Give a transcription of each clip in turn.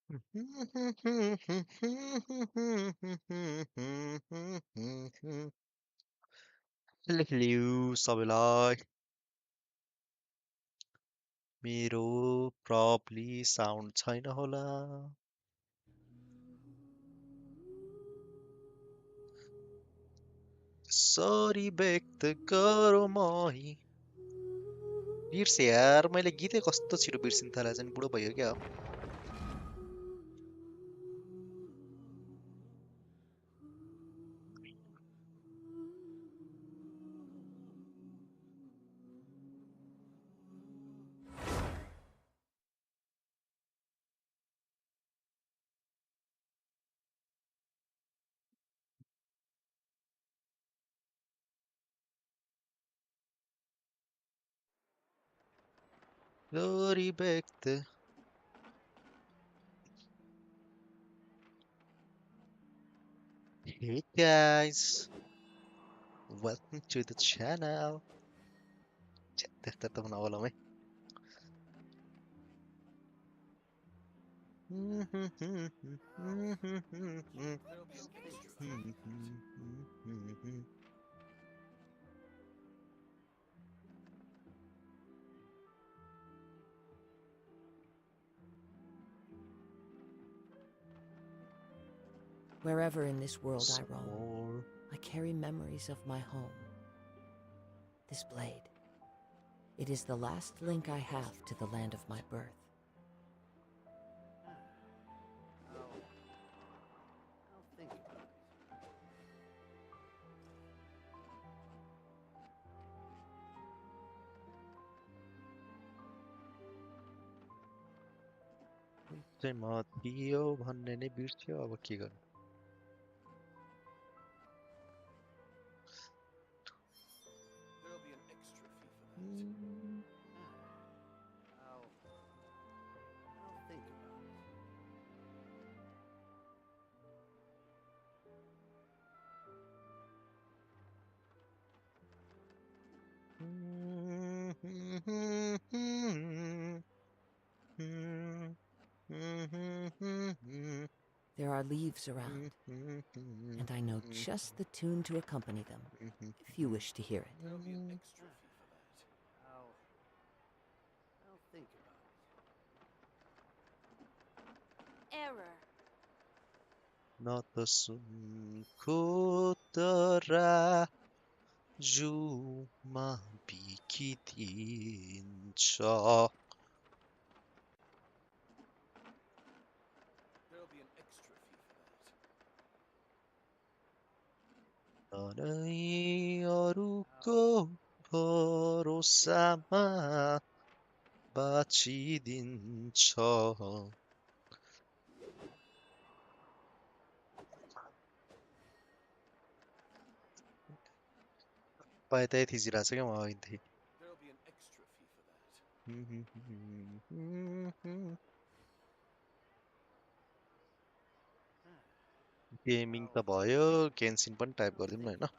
Hello सबैलाई मेरो probably sound छैन होला सरी व्यक्त गरौँ मही बिर्से यार मैले गीतै कस्तो छिटो बिर्सिन थाले चाहिँ बुढो भयो क्या सरी व्यक्त Hey guys, welcome to the channel. त्यस्तो त हुन होला है Wherever in this world I Some roam, more. I carry memories of my home. This blade, it is the last link I have to the land of my birth. I'll think about it. चाहिँ म थियो भन्ने नै बिर्स्यो अब के गर्नु There'll be an extra fee for that. I'll think about it. There are leaves around, and I know just the tune to accompany them, if you wish to hear it. There'll be an extra fee for that. I'll think about it. Error. न त सुनको तरा जुमा बिकिदिन्छ There'll be an extra fee for that. तरै अरूको भरोसामा बाँचिदिन्छ पाए त्यही थिचिरहेको छ क्या म अघिदेखि There'll be an extra fee for that. Gaming त भयो गेन्सिन पनि टाइप I'll गरिदिउँ न think होइन about it.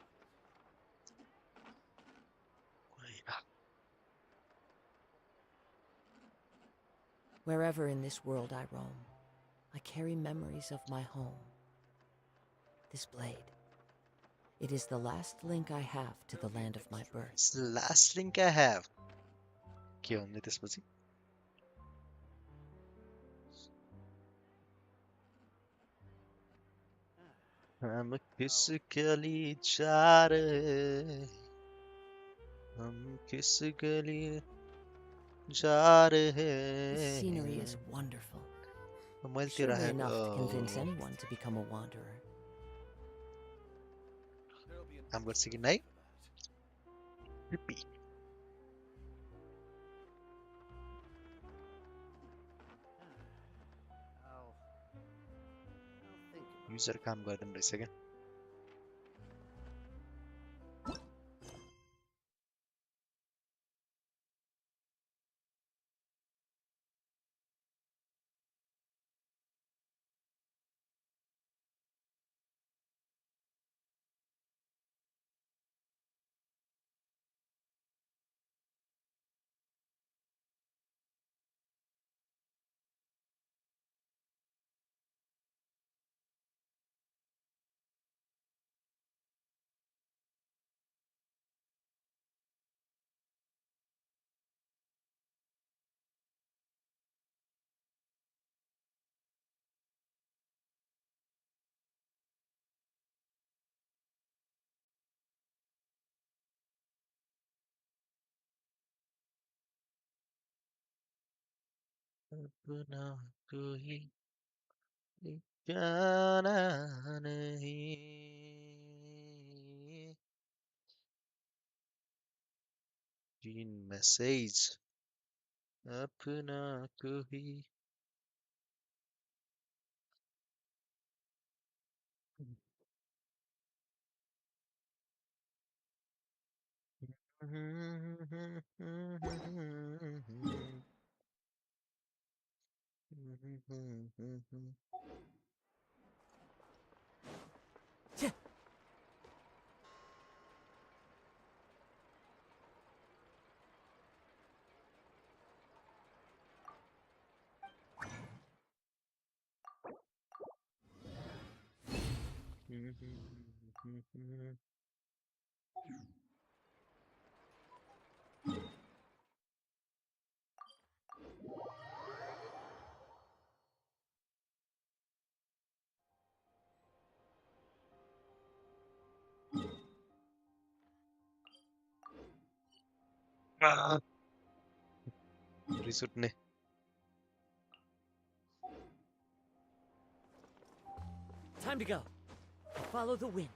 Wherever in this world I roam, I carry memories of my home. This blade, it is the last link I have to the land of my birth. It's the last link I have के भन्ने त्यसपछि हम किस गली जा रहे हम किस गली जा रहे This scenery is wonderful, मैले त्यो surely enough to convince राखेको anyone to become a wanderer. There'll be an काम गर्छ extra कि fee नै for that. Repeat I'll think about it. User काम गर्दैन रहेछ क्या अपना कोई जाना नहीं green message अपना कोई रिसुटने Time to go. Follow the wind.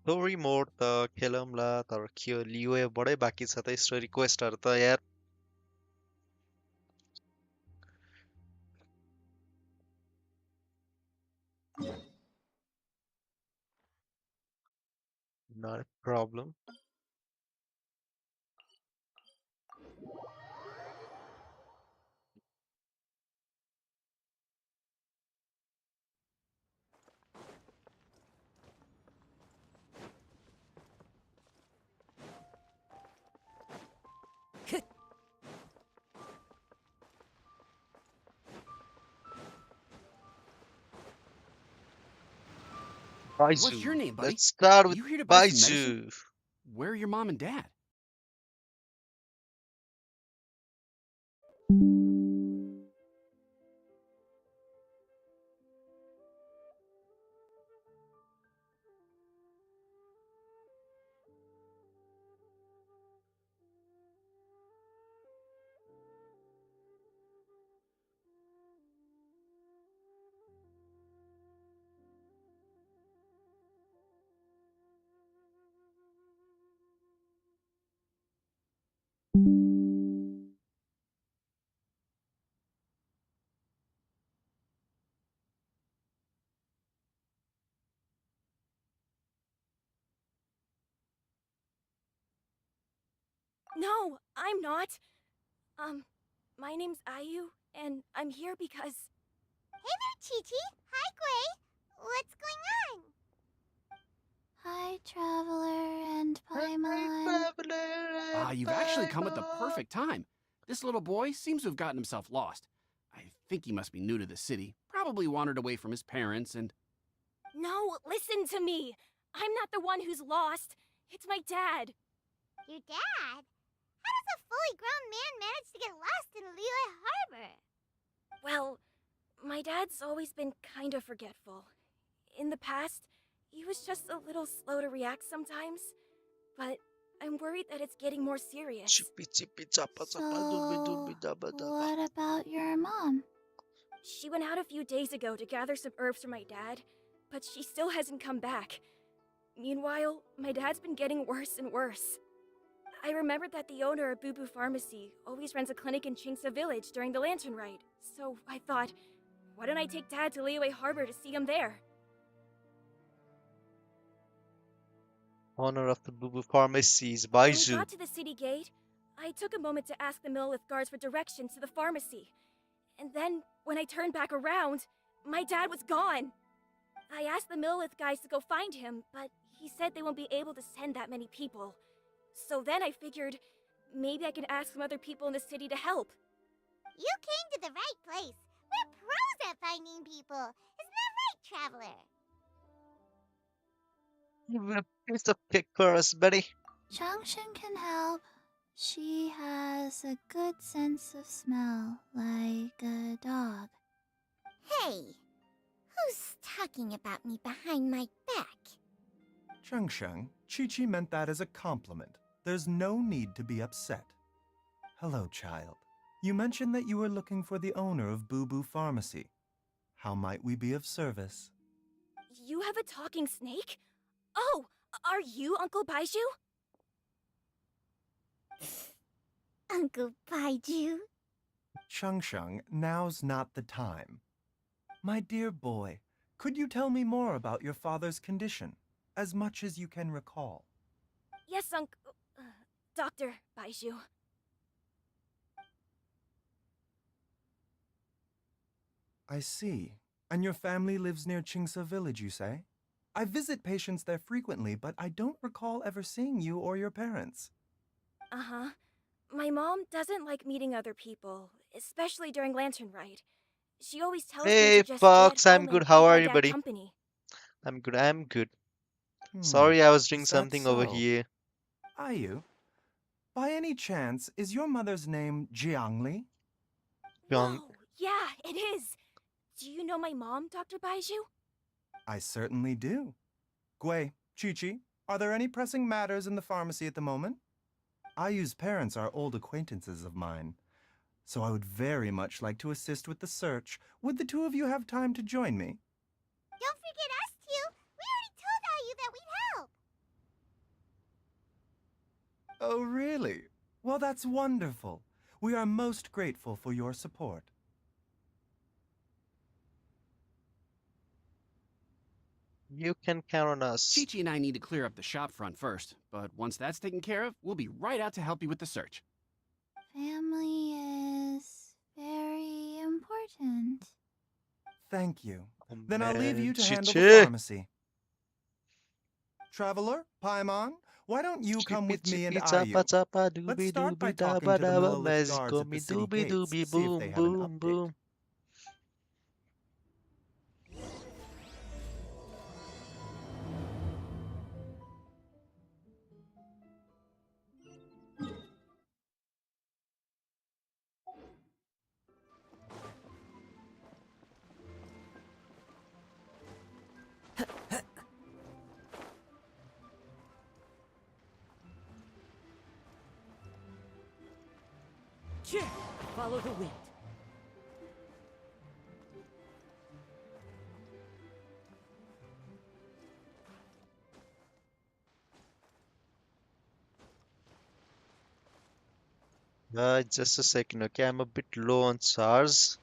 Story mode त खेलौँला तर के लियो बडै बाँकी छ त स्टोरी क्वेस्टहरु त यार not a problem What's your Baizhu. name, buddy? Let's start with You here to buy some medicine? Baizhu. Where are your mom and dad? No, I'm not. My name's Ayu, and I'm here because. Hey there, Chi-Chi. Hi, Gray. What's going on? Hi, Traveler and Paimon. Ah, you've actually come at the perfect time. This little boy seems to have gotten himself lost. I think he must be new to the city. Probably wandered away from his parents and... No, listen to me. I'm not the one who's lost. It's my dad. Your dad? How does a fully grown man manage to get lost in Liyue Harbor? Well, My dad's always been kind of forgetful. In the past, he was just a little slow to react sometimes, but I'm worried that it's getting more serious. Chippy chippy chappa chappa dooby So, dooby dabba dabba. what about your mom? She went out a few days ago to gather some herbs for my dad, but she still hasn't come back. Meanwhile, my dad's been getting worse and worse. I remembered that the owner of Boo Boo Pharmacy always runs a clinic in Chingsa Village during the Lantern Rite, so I thought, why don't I take Dad to Liyue Harbor to see him there? Owner of the Boo Boo Pharmacies, When we Baizhu. got to the city gate, I took a moment to ask the Millith guards for directions to the pharmacy. And then, when I turned back around, my dad was gone. I asked the Millith guys to go find him, but he said they won't be able to send that many people. So then I figured, maybe I could ask some other people in the city to help. You came to the right place. We're pros at finding people. Isn't that right, Traveler? Give a piece of cake for us, Betty. Changshan can help. She has a good sense of smell, like a dog. Hey, who's talking about me behind my back? Changsheng, Chi-Chi meant that as a compliment. There's no need to be upset. Hello, child. You mentioned that you were looking for the owner of Boo Boo Pharmacy. How might we be of service? You have a talking snake? Oh, are you Uncle Baizhu? Uncle Baizhu? Changsheng, now's not the time. My dear boy, could you tell me more about your father's condition, as much as you can recall? Yes, Dr. Baizhu. I see. And your family lives near Chingsa Village, you say? I visit patients there frequently, but I don't recall ever seeing you or your parents. Uh-huh. My mom doesn't like meeting other people, especially during Lantern Rite. She always tells me Hey, to just Fox, stay at I'm home good. and How keep are my you, dad buddy? company. I'm good. I'm good. Hmm. Sorry, I was doing Is that something over so? here. Are you? By any chance, is your mother's name Jiangli? Young. Whoa, yeah, it is. Do you know my mom, Dr. Baizhu? I certainly do. Gui, Chi-Chi, are there any pressing matters in the pharmacy at the moment? Ayu's parents are old acquaintances of mine, so I would very much like to assist with the search. Would the two of you have time to join me? Don't forget us two. We already told Ayu that we'd help. Oh, really? Well, that's wonderful. We are most grateful for your support. You can count on us. Chi-Chi and I need to clear up the shop front first, but once that's taken care of, we'll be right out to help you with the search. Family is very important. Thank you. Oh, Then I'll leave man, you to handle the Chichi. pharmacy. Traveler, Paimon, why don't you come Chippy with me and chippy chapa Ayu? chapa Let's dooby start by dooby talking dabba to the dabba. Millilith guards Mexico at the me city dooby gates dooby to see if they boom have an boom update. boom. Follow the wind. Just a second, okay? I'm a bit low on charge,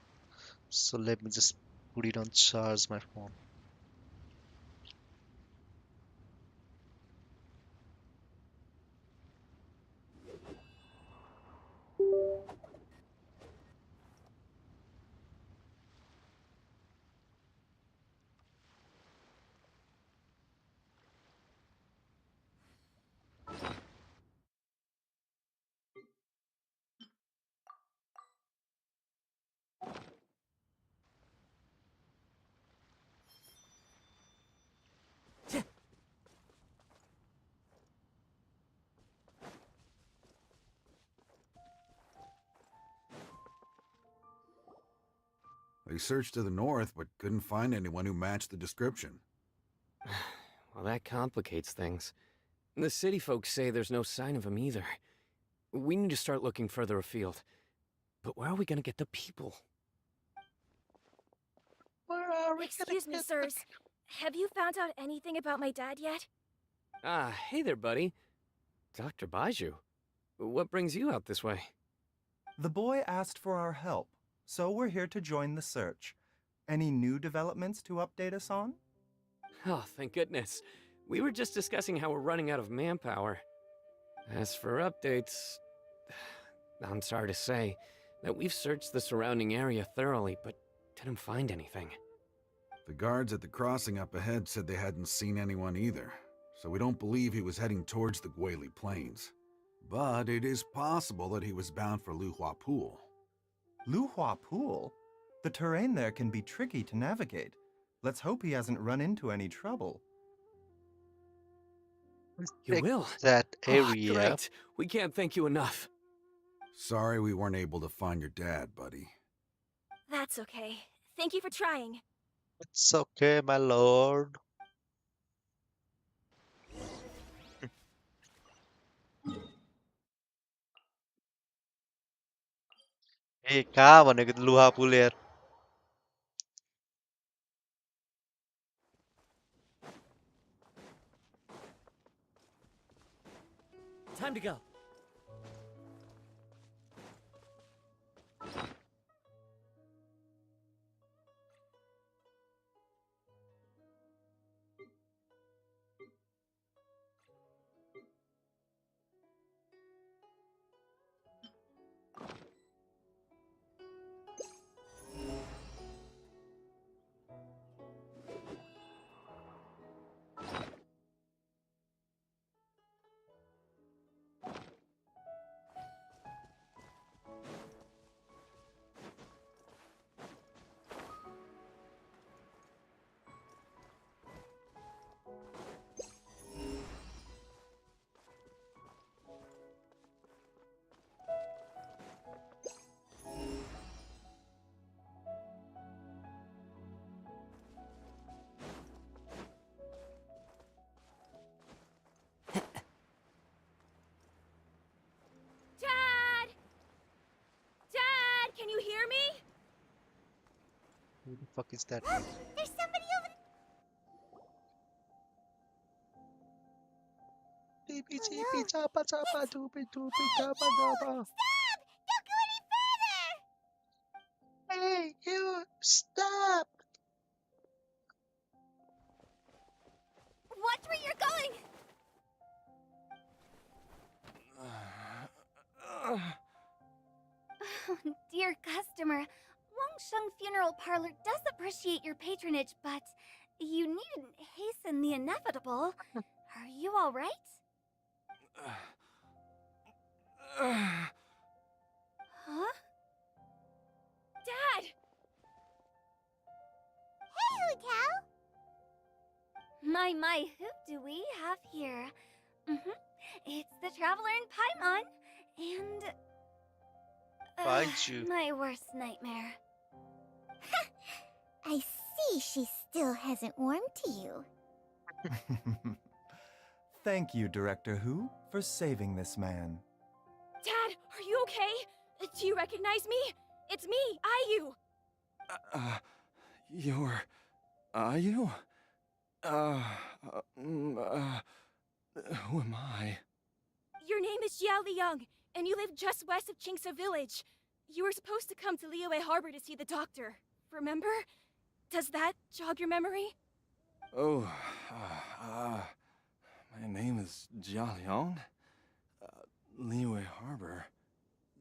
so let me just put it on charge, my phone. They searched to the north, but couldn't find anyone who matched the description. Well, that complicates things. The city folks say there's no sign of him either. We need to start looking further afield. But where are we gonna get the people? Where are we gonna Excuse me, get sirs. Have you found out anything about my dad yet? Ah, hey there, buddy. Dr. Baizhu. What brings you out this way? The boy asked for our help, so we're here to join the search. Any new developments to update us on? Oh, thank goodness. We were just discussing how we're running out of manpower. As for updates, I'm sorry to say that we've searched the surrounding area thoroughly, but didn't find anything. The guards at the crossing up ahead said they hadn't seen anyone either, so we don't believe he was heading towards the Guili Plains. But it is possible that he was bound for Luhua Pool. Luhua Pool? The terrain there can be tricky to navigate. Let's hope he hasn't run into any trouble. You Check will? that Ah, area? great. We can't thank you enough. Sorry we weren't able to find your dad, buddy. That's okay. Thank you for trying. It's okay, my lord. ए कहाँ भनेको त लुहा पुल यार Time to go. Dad! Dad, can you hear me? Who the fuck is that? There's somebody over Chippy, Oh, chippy, no. chapa, chapa, doopy, doopy, chapa, chapa. Stop! Don't go any further! Hey, you, stop! Watch where you're going! Oh, dear customer. Wangsheng Funeral Parlor does appreciate your patronage, but you needn't hasten the inevitable. Are you all right? Huh? Dad! Hey, Hu My, who do we have here? It's the Traveler in Paimon, and... Baizhu. my worst nightmare. I see she still hasn't warmed to you. Thank you, Director Hu, for saving this man. Dad, are you okay? Do you recognize me? It's me, Ayu. You're... Are you? Who am I? Your name is Jiao Liang, and you live just west of Qingse Village. You were supposed to come to Liyue Harbor to see the doctor. Remember? Does that jog your memory? Oh, my name is Jia Liang. Liyue Harbor.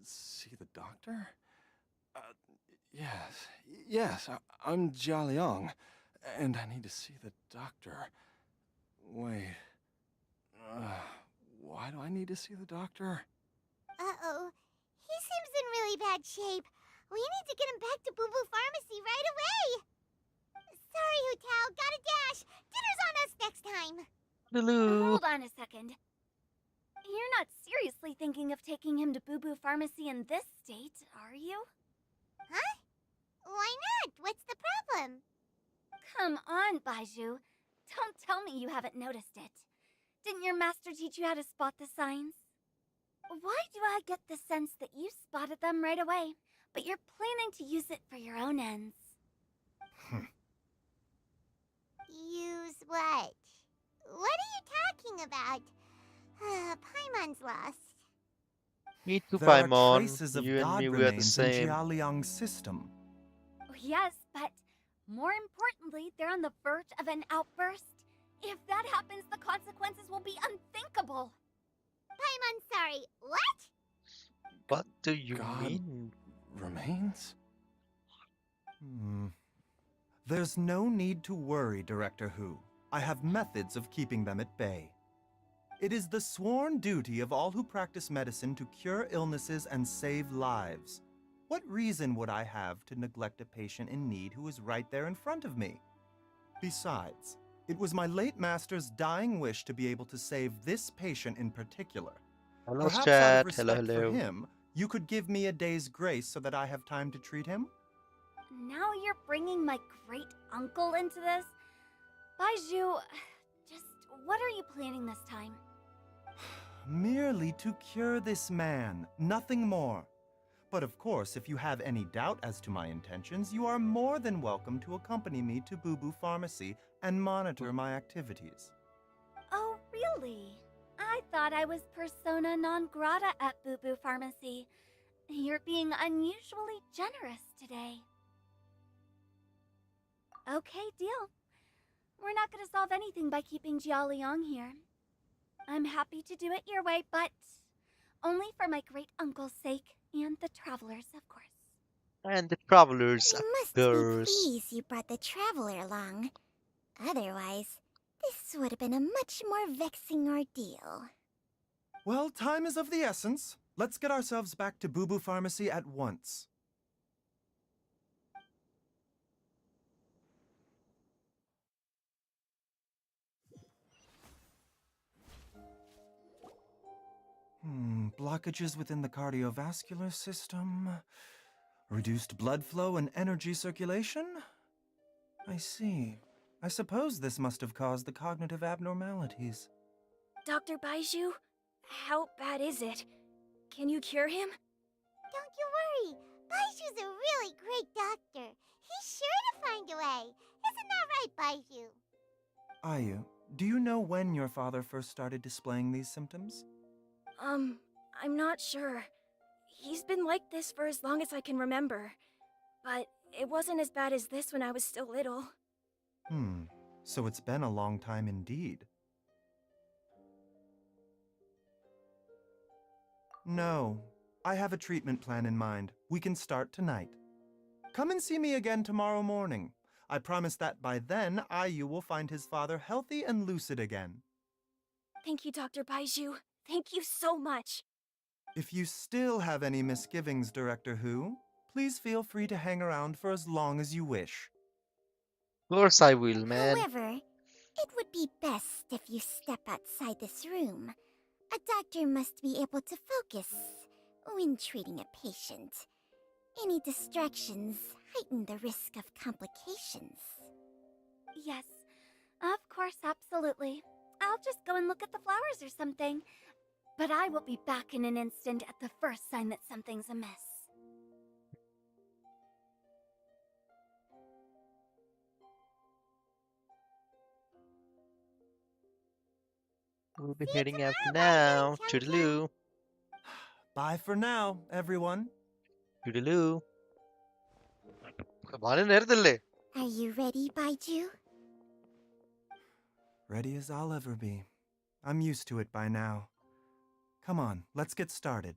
See the doctor? Yes, I'm Jia Liang, and I need to see the doctor. Wait, why do I need to see the doctor? Uh-oh. He seems in really bad shape. We need to get him back to Boo Boo Pharmacy right away. Sorry, Hu Tao. Gotta dash. Dinner's on us next time. Hello. Hold on a second. You're not seriously thinking of taking him to Boo Boo Pharmacy in this state, are you? Huh? Why not? What's the problem? Come on, Baizhu. Don't tell me you haven't noticed it. Didn't your master teach you how to spot the signs? Why do I get the sense that you spotted them right away, but you're planning to use it for your own ends? Use what? What are you talking about? Paimon's lost. Me too, There are Paimon. traces of You and god me, we are the remains in same. Jialiang's system. Yes, but more importantly, they're on the verge of an outburst. If that happens, the consequences will be unthinkable. Paimon, sorry. What? What do you God mean? remains? There's no need to worry, Director Hu. I have methods of keeping them at bay. It is the sworn duty of all who practice medicine to cure illnesses and save lives. What reason would I have to neglect a patient in need who is right there in front of me? Besides, it was my late master's dying wish to be able to save this patient in particular. Hello, Perhaps out chat. of Hello, respect hello. for him, you could give me a day's grace so that I have time to treat him? Now you're bringing my great uncle into this? Baizhu, just what are you planning this time? Merely to cure this man, nothing more. But of course, if you have any doubt as to my intentions, you are more than welcome to accompany me to Bubu Pharmacy and monitor my activities. Oh, really? I thought I was persona non grata at Bubu Pharmacy. You're being unusually generous today. Okay, deal. We're not going to solve anything by keeping Jialiang here. I'm happy to do it your way, but only for my great uncle's sake and the travelers, of course. And the travelers, You of must be course. pleased you brought the traveler along. Otherwise, this would have been a much more vexing ordeal. Well, time is of the essence. Let's get ourselves back to Bubu Pharmacy at once. Blockages within the cardiovascular system. Reduced blood flow and energy circulation? I see. I suppose this must have caused the cognitive abnormalities. Dr. Baizhu, how bad is it? Can you cure him? Don't you worry. Baizhu's a really great doctor. He's sure to find a way. Isn't that right, Baizhu? Ayu, do you know when your father first started displaying these symptoms? I'm not sure. He's been like this for as long as I can remember. But it wasn't as bad as this when I was still little. So it's been a long time indeed. No, I have a treatment plan in mind. We can start tonight. Come and see me again tomorrow morning. I promise that by then, Ayu will find his father healthy and lucid again. Thank you, Dr. Baizhu. Thank you so much. If you still have any misgivings, Director Hu, please feel free to hang around for as long as you wish. Of course I will, man. However, it would be best if you step outside this room. A doctor must be able to focus when treating a patient. Any distractions heighten the risk of complications. Yes, of course, absolutely. I'll just go and look at the flowers or something. But I will be back in an instant at the first sign that something's amiss. We'll be See you heading out tomorrow, now. Baizhu, Toodaloo. Bye for now, everyone. Toodaloo. Bana neredele? Are you ready, Baizhu? Ready as I'll ever be. I'm used to it by now. Come on, let's get started.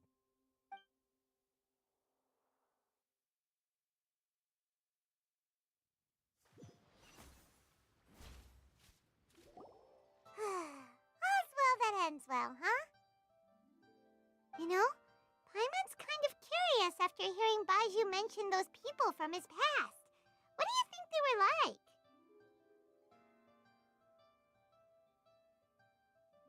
All's well that ends well, huh? You know, Paimon's kind of curious after hearing Baizhu mention those people from his past. What do you think they were like?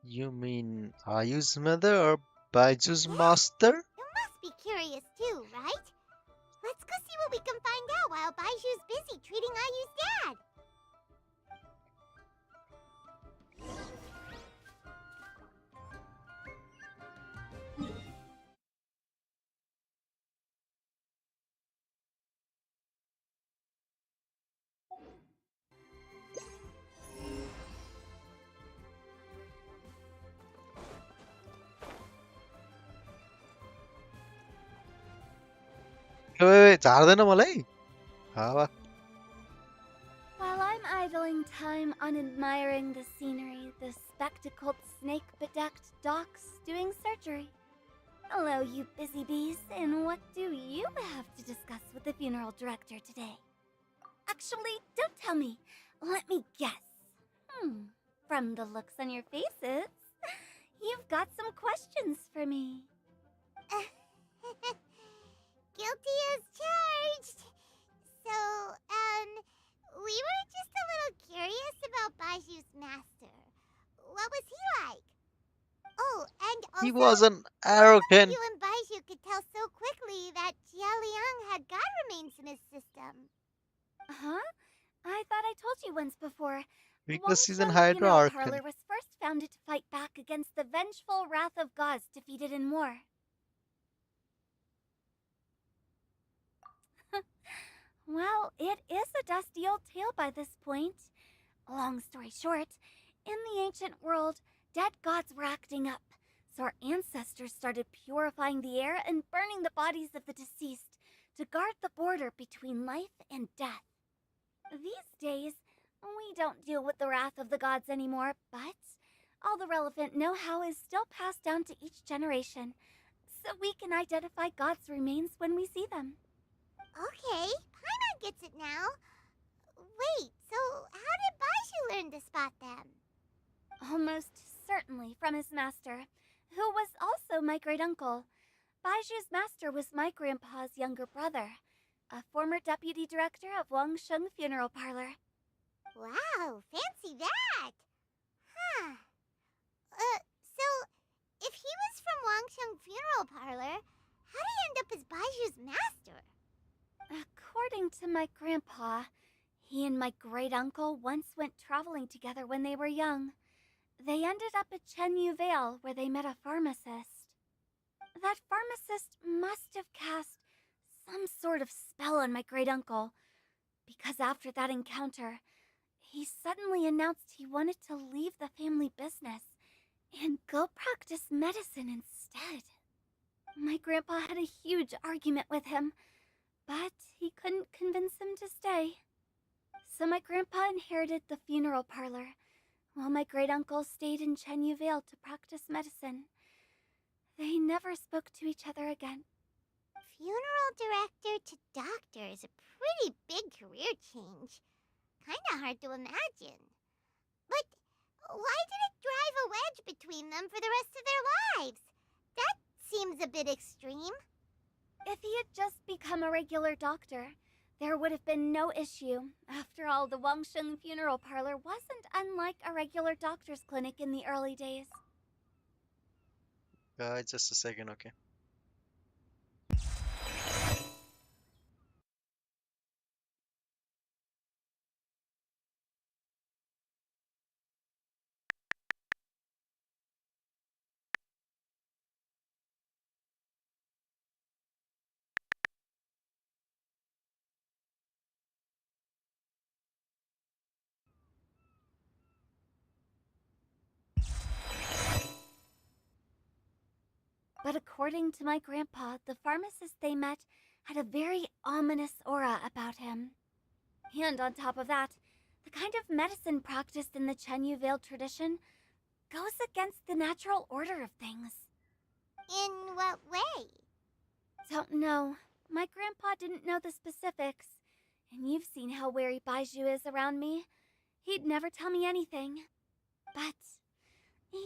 You mean Ayu's mother or Baiju's master? You must be curious too, right? Let's go see what we can find out, while Baiju's busy treating Ayu's dad. झार्दैन मलाई हावा While I'm idling time on admiring the scenery, the spectacled snake-bedecked docks doing surgery. Hello, you busy bees, and what do you have to discuss with the funeral director today? Actually, don't tell me. Let me guess. From the looks on your faces, you've got some questions for me. Guilty as charged. So, we were just a little curious about Baiju's master. What was he like? Oh, and also, he was an how arrogant you and Baizhu could tell so quickly that Jia Liang had god remains in his system. Huh? I thought I told you once before. because he's an Wangsheng Funeral hydra Parlor was first founded to fight back against the vengeful wrath of gods defeated in war. Well, it is a dusty old tale by this point. Long story short, in the ancient world, dead gods were acting up, so our ancestors started purifying the air and burning the bodies of the deceased to guard the border between life and death. These days, we don't deal with the wrath of the gods anymore, but all the relevant know-how is still passed down to each generation, so we can identify gods' remains when we see them. Okay, Paimon gets it now. Wait, so how did Baizhu learn to spot them? Almost certainly from his master, who was also my great-uncle. Baiju's master was my grandpa's younger brother, a former deputy director of Wangsheng Funeral Parlor. Wow, fancy that! Huh. So, if he was from Wangsheng Funeral Parlor, how did he end up as Baiju's master? According to my grandpa, he and my great-uncle once went traveling together when they were young. They ended up at Chenyu Vale, where they met a pharmacist. That pharmacist must have cast some sort of spell on my great-uncle, because after that encounter, he suddenly announced he wanted to leave the family business and go practice medicine instead. My grandpa had a huge argument with him, but he couldn't convince him to stay. So my grandpa inherited the funeral parlor, while my great-uncle stayed in Chenyu Vale to practice medicine. They never spoke to each other again. Funeral director to doctor is a pretty big career change. Kinda hard to imagine. But why did it drive a wedge between them for the rest of their lives? That seems a bit extreme. If he had just become a regular doctor, there would have been no issue. After all, the Wangsheng Funeral Parlor wasn't unlike a regular doctor's clinic in the early days. just a second, okay. But according to my grandpa, the pharmacist they met had a very ominous aura about him. And on top of that, the kind of medicine practiced in the Chenyu Vale tradition goes against the natural order of things. In what way? Don't know. My grandpa didn't know the specifics. And you've seen how wary Baizhu is around me. He'd never tell me anything. But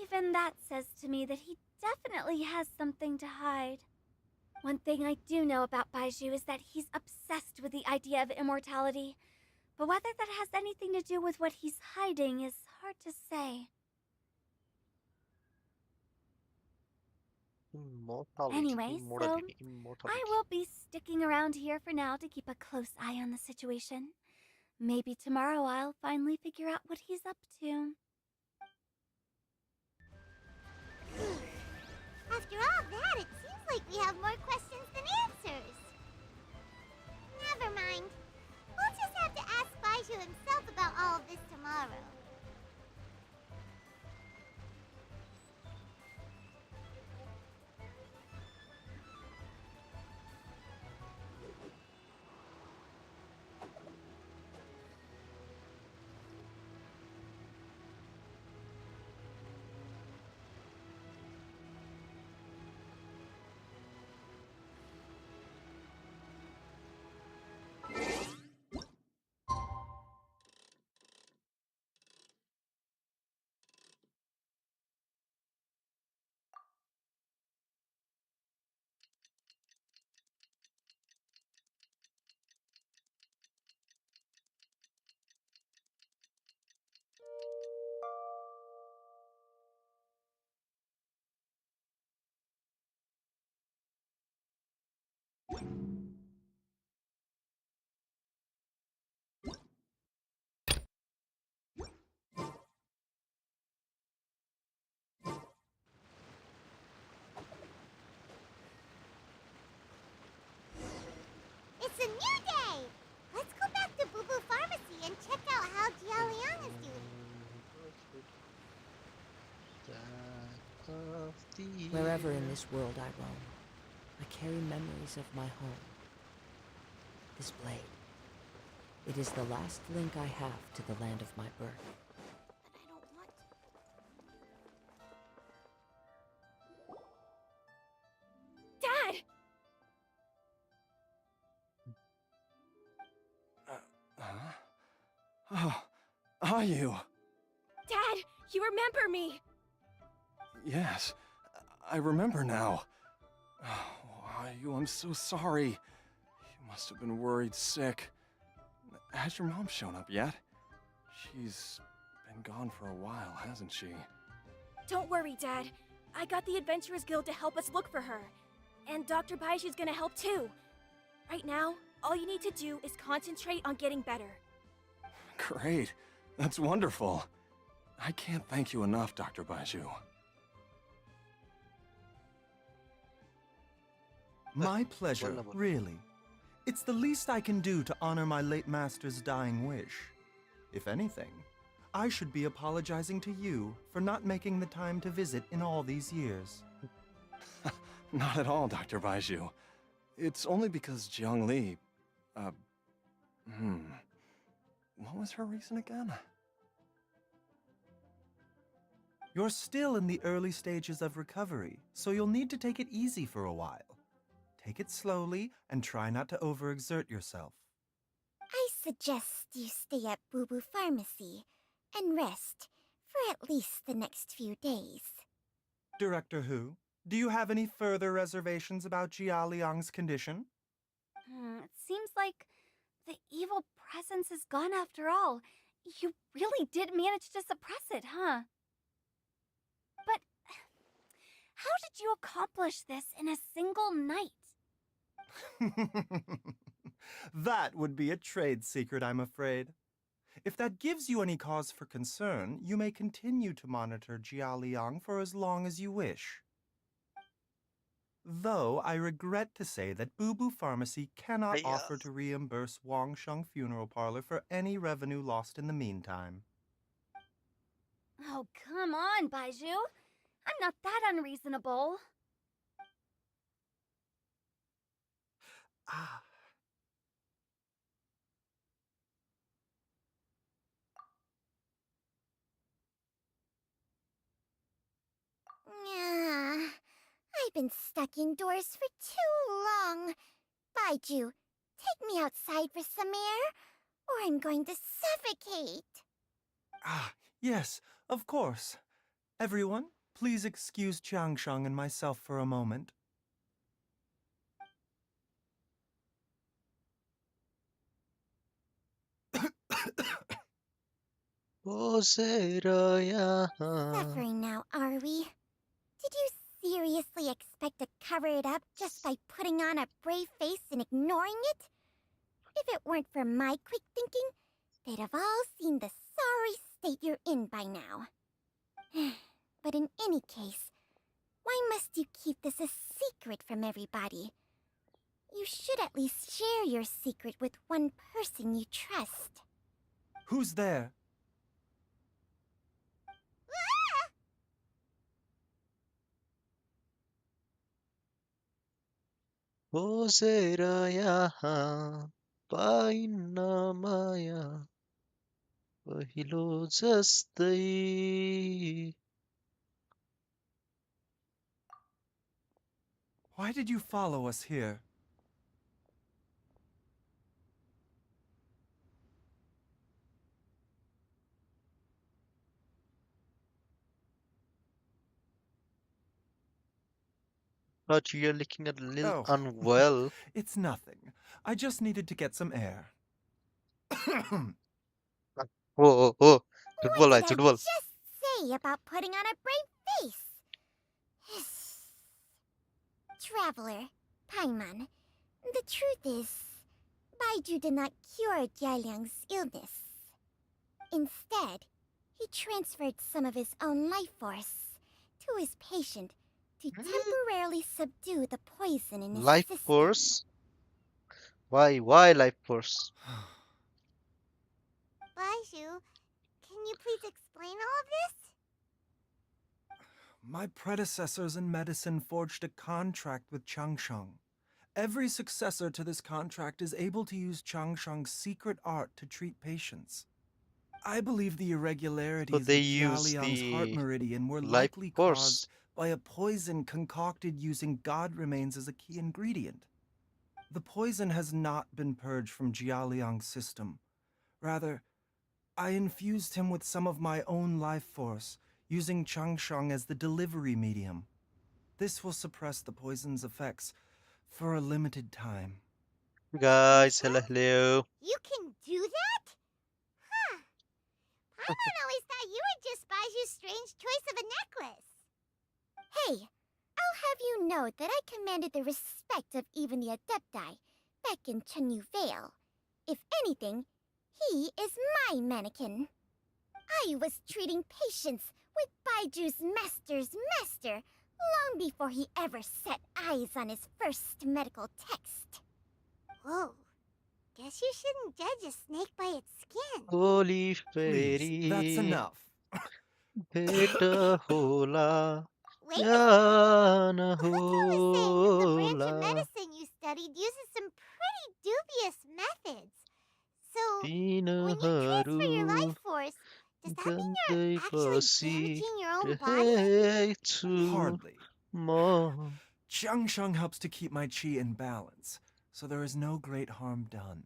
even that says to me that he definitely has something to hide. One thing I do know about Baizhu is that he's obsessed with the idea of immortality. But whether that has anything to do with what he's hiding is hard to say. Immortality. Anyway, so I Immortality. will be sticking around here for now to keep a close eye on the situation. Maybe tomorrow I'll finally figure out what he's up to. After all that, it seems like we have more questions than answers. Never mind. We'll just have to ask Baizhu himself about all of this tomorrow. It's a new day! Let's go back to Boo Boo Pharmacy and check out how Jialiang is doing. Wherever in this world I roam, I carry memories of my home. This blade. It is the last link I have to the land of my birth. But I don't want to. Dad! Oh, are you? Dad, you remember me! Yes, I remember now. Oh, I'm so sorry. You must have been worried sick. Has your mom shown up yet? She's been gone for a while, hasn't she? Don't worry, Dad. I got the Adventurers Guild to help us look for her. And Dr. Baizhu's gonna help too. Right now, all you need to do is concentrate on getting better. Great. That's wonderful. I can't thank you enough, Dr. Baizhu. My pleasure, Wonderful. really. It's the least I can do to honor my late master's dying wish. If anything, I should be apologizing to you for not making the time to visit in all these years. Not at all, Dr. Baizhu. It's only because Jiang Li... What was her reason again? You're still in the early stages of recovery, so you'll need to take it easy for a while. Take it slowly and try not to overexert yourself. I suggest you stay at Boo Boo Pharmacy and rest for at least the next few days. Director Hu, do you have any further reservations about Jia Liang's condition? It seems like the evil presence is gone after all. You really did manage to suppress it, huh? But how did you accomplish this in a single night? That would be a trade secret, I'm afraid. If that gives you any cause for concern, you may continue to monitor Jia Liang for as long as you wish. Though I regret to say that Boo Boo Pharmacy cannot Hiya. offer to reimburse Wang Sheng Funeral Parlor for any revenue lost in the meantime. Oh, come on, Baizhu. I'm not that unreasonable. Ah. I've been stuck indoors for too long. Baizhu, take me outside for some air, or I'm going to suffocate. Ah, yes, of course. Everyone, please excuse Chiangsheng and myself for a moment. Suffering Suffering now, are we? Did you seriously expect to cover it up just by putting on a brave face and ignoring it? If it weren't for my quick thinking, they'd have all seen the sorry state you're in by now. But in any case, why must you keep this a secret from everybody? You should at least share your secret with one person you trust. Who's there? O zera yahan paina maya पहिलो जस्तै. Why did you follow us here? But you're looking a little Oh, unwell. it's nothing. I just needed to get some air. Oh, oh, oh. What Football, did I football. just say about putting on a brave face? Traveler, Paimon, the truth is, Baizhu did not cure Jialiang's illness. Instead, he transferred some of his own life force to his patient to temporarily subdue the poison in his Life system. force? Why life force? Baizhu, can you please explain all of this? My predecessors in medicine forged a contract with Changsheng. Every successor to this contract is able to use Changsheng's secret art to treat patients. I believe the irregularities they with use Jialiang's heart the meridian were life likely force. caused by a poison concocted using god remains as a key ingredient. The poison has not been purged from Jialiang's system. Rather, I infused him with some of my own life force, using Changsheng as the delivery medium. This will suppress the poison's effects for a limited time. Guys, hello. You can do that? Huh. Paimon always thought you were just Baiju's strange choice of a necklace. Hey, I'll have you know that I commanded the respect of even the Adepti back in Chenyu Vale. If anything, he is my mannequin. I was treating patients with Baiju's master's master long before he ever set eyes on his first medical text. Whoa. Guess you shouldn't judge a snake by its skin. Holy Please, that's fairy. enough. Beta hola. Wait a Yana Hutu was saying that the branch of hola. medicine you studied uses some pretty dubious methods. So, when Dina you transfer your haru. life force, does that mean Gandai you're actually basi. damaging your own body? Hardly. Ma. Changsheng helps to keep my chi in balance, so there is no great harm done.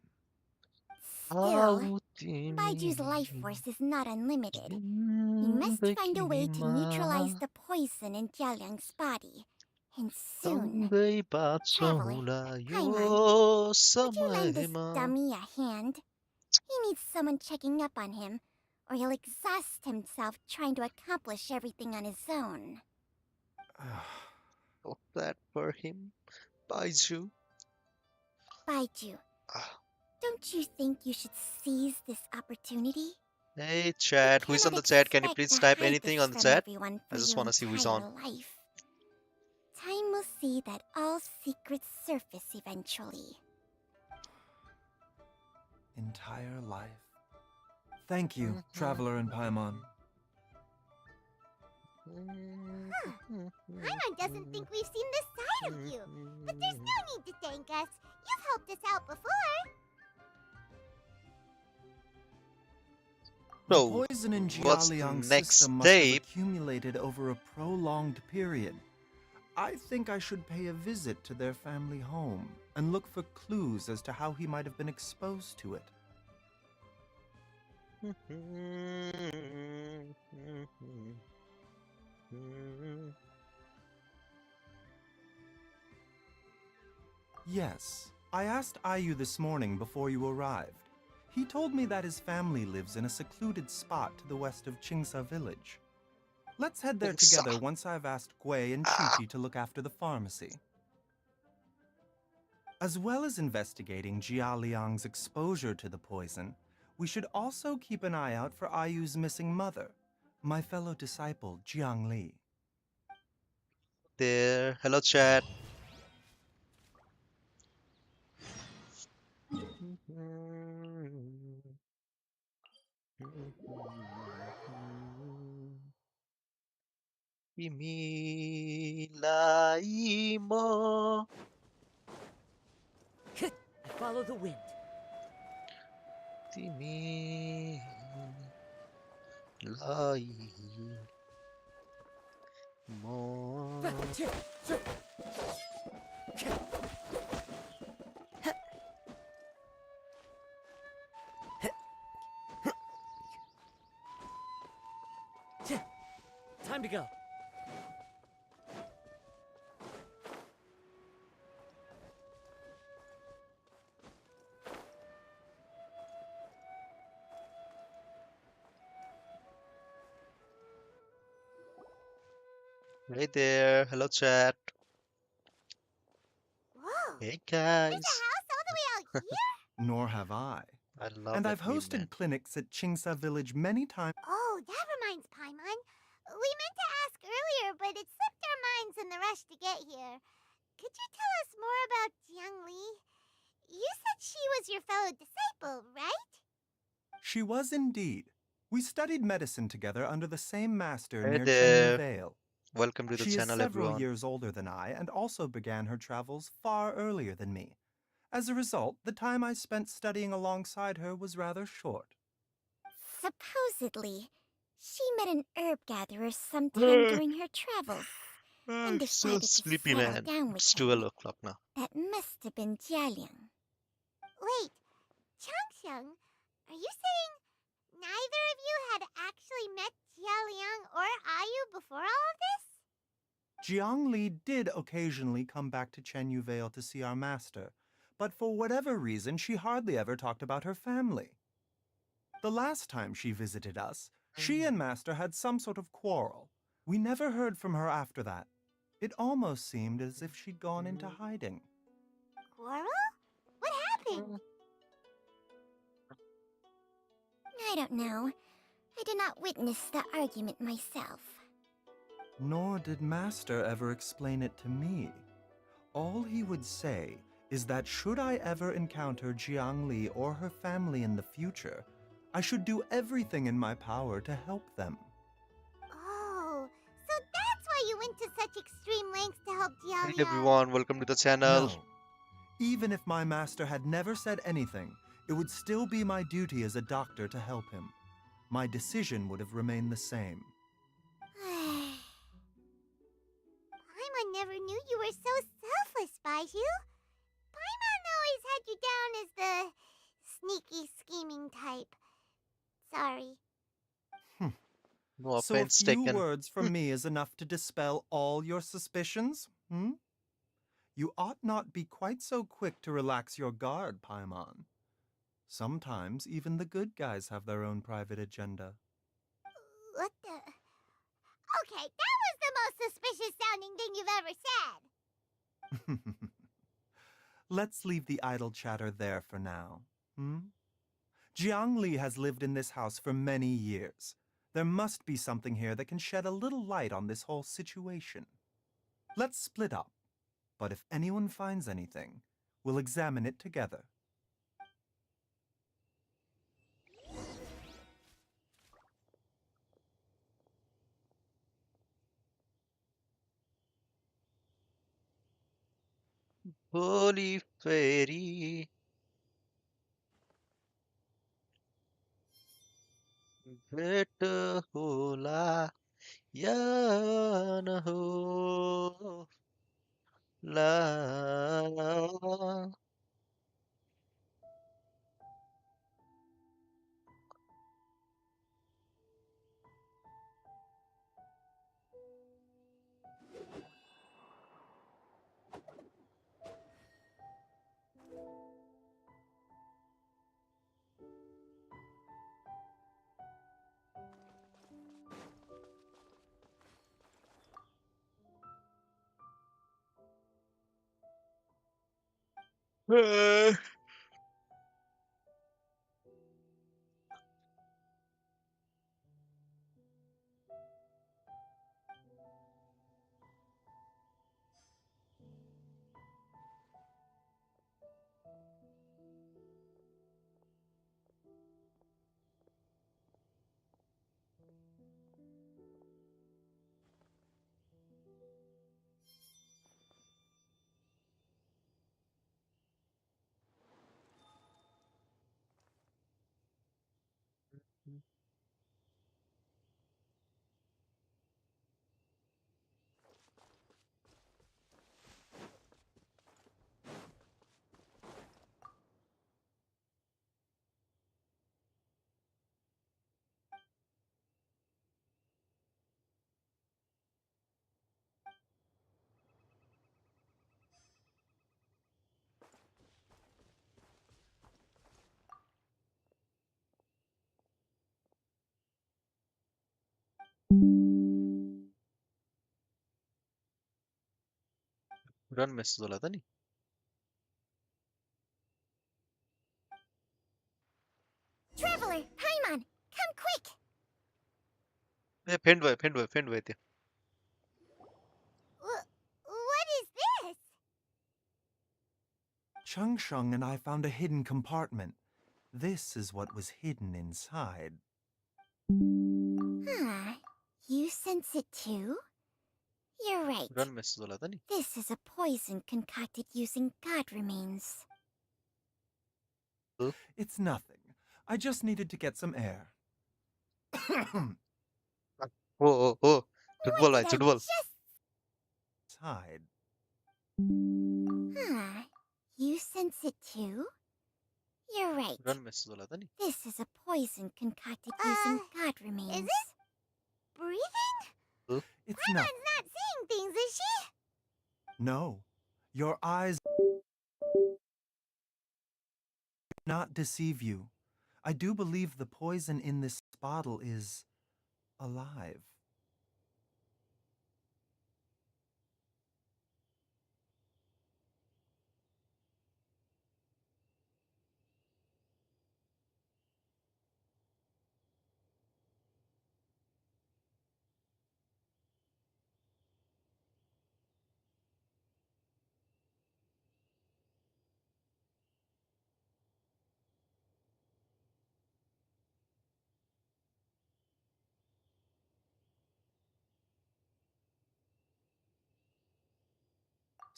Still, Baiju's life force is not unlimited. He must find a way to neutralize the poison in Jialiang's body. And soon. Traveler, Paimon, would you lend this dummy a hand? He needs someone checking up on him, or he'll exhaust himself trying to accomplish everything on his own. Got that for him. Baizhu. Baizhu, don't you think you should seize this opportunity? Hey chat, who is on the chat? Can you please type anything on the chat? I just want to see who's on. Life. Time will see that all secrets surface eventually. Entire life. Thank you, Traveler and Paimon. Paimon doesn't think we've seen this side of you, but there's no need to thank us. You've helped us out before. So, The poison in what's the Jialiang's next system must have step? accumulated over a prolonged period. I think I should pay a visit to their family home and look for clues as to how he might have been exposed to it. Yes, I asked Ayu this morning before you arrived. He told me that his family lives in a secluded spot to the west of Qingsa village. Let's head there Ungsa. together once I've asked Gui and Chi-Chi to look after the pharmacy. As well as investigating Jia Liang's exposure to the poison, we should also keep an eye out for Ayu's missing mother, my fellow disciple Jiang Li. There. Hello, chat. Imilai mo. I follow the wind. Imilai mo. Time to go. Hey there. Hello, chat. Whoa! Hey, There's a guys. house all the way out here? Nor have I. I love And that I've meme, hosted man. clinics at Qingsa Village many times. Oh, that reminds Paimon. We meant to ask earlier, but it slipped our minds in the rush to get here. Could you tell us more about Jiang Li? You said she was your fellow disciple, right? She was indeed. We studied medicine together under the same master Hey near Chenyu there. Vale. Welcome to the She is channel, several everyone. years older than I and also began her travels far earlier than me. As a result, the time I spent studying alongside her was rather short. Supposedly, she met an herb gatherer sometime I'm during her travels and so decided to sleepy, settle man. down with It's him. 12 o'clock now. That must have been Jialiang. Wait, Changxiang, are you saying neither of you had actually met Jialiang or Ayu before all of this? Jiang Li did occasionally come back to Chenyu Vale to see our master, but for whatever reason, she hardly ever talked about her family. The last time she visited us, she and master had some sort of quarrel. We never heard from her after that. It almost seemed as if she'd gone into hiding. Quarrel? What happened? I don't know. I did not witness the argument myself. Nor did master ever explain it to me. All he would say is that should I ever encounter Jiang Li or her family in the future, I should do everything in my power to help them. Oh, so that's why you went to such extreme lengths to help Hey Jialiang. everyone, welcome to the channel. No. Even if my master had never said anything, it would still be my duty as a doctor to help him. My decision would have remained the same. Paimon never knew you were so selfless, Baizhu. Paimon always had you down as the sneaky, scheming type. Sorry. No So a offense few taken. words from me is enough to dispel all your suspicions, hmm? You ought not be quite so quick to relax your guard, Paimon. Sometimes even the good guys have their own private agenda. What the? Okay, that was the most suspicious sounding thing you've ever said. Let's leave the idle chatter there for now, hmm? Jiang Li has lived in this house for many years. There must be something here that can shed a little light on this whole situation. Let's split up, but if anyone finds anything, we'll examine it together. Holy fairy. Better hola. Ya na ho. La. Run message वाला था नहीं? Traveler, Paimon, come quick! Fend भाई थे. What is this? Chung Shung and I found a hidden compartment. This is what was hidden inside. Huh. You sense it too? You're right. Run message वाला था नहीं? This is a poison concocted using god remains. It's nothing. I just needed to get some air. ओ झूठ What बोल भाई, did I झूठ बोल. just... Side. Huh. You sense it too? You're right. Run message वाला था नहीं? This is a poison concocted using god remains. Is it? Breathing? It's Paimon's nothing. not seeing things, is she? No. Your eyes not deceive you. I do believe the poison in this bottle is alive.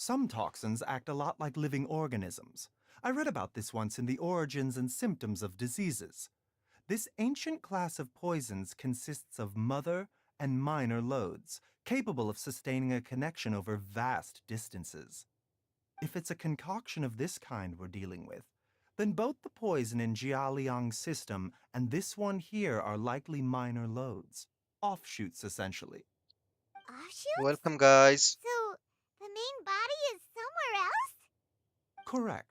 Some toxins act a lot like living organisms. I read about this once in the Origins and Symptoms of Diseases. This ancient class of poisons consists of mother and minor loads, capable of sustaining a connection over vast distances. If it's a concoction of this kind we're dealing with, then both the poison in Jialiang's system and this one here are likely minor loads. Offshoots, essentially. Offshoots? Welcome guys. So, the main body is somewhere else? Correct.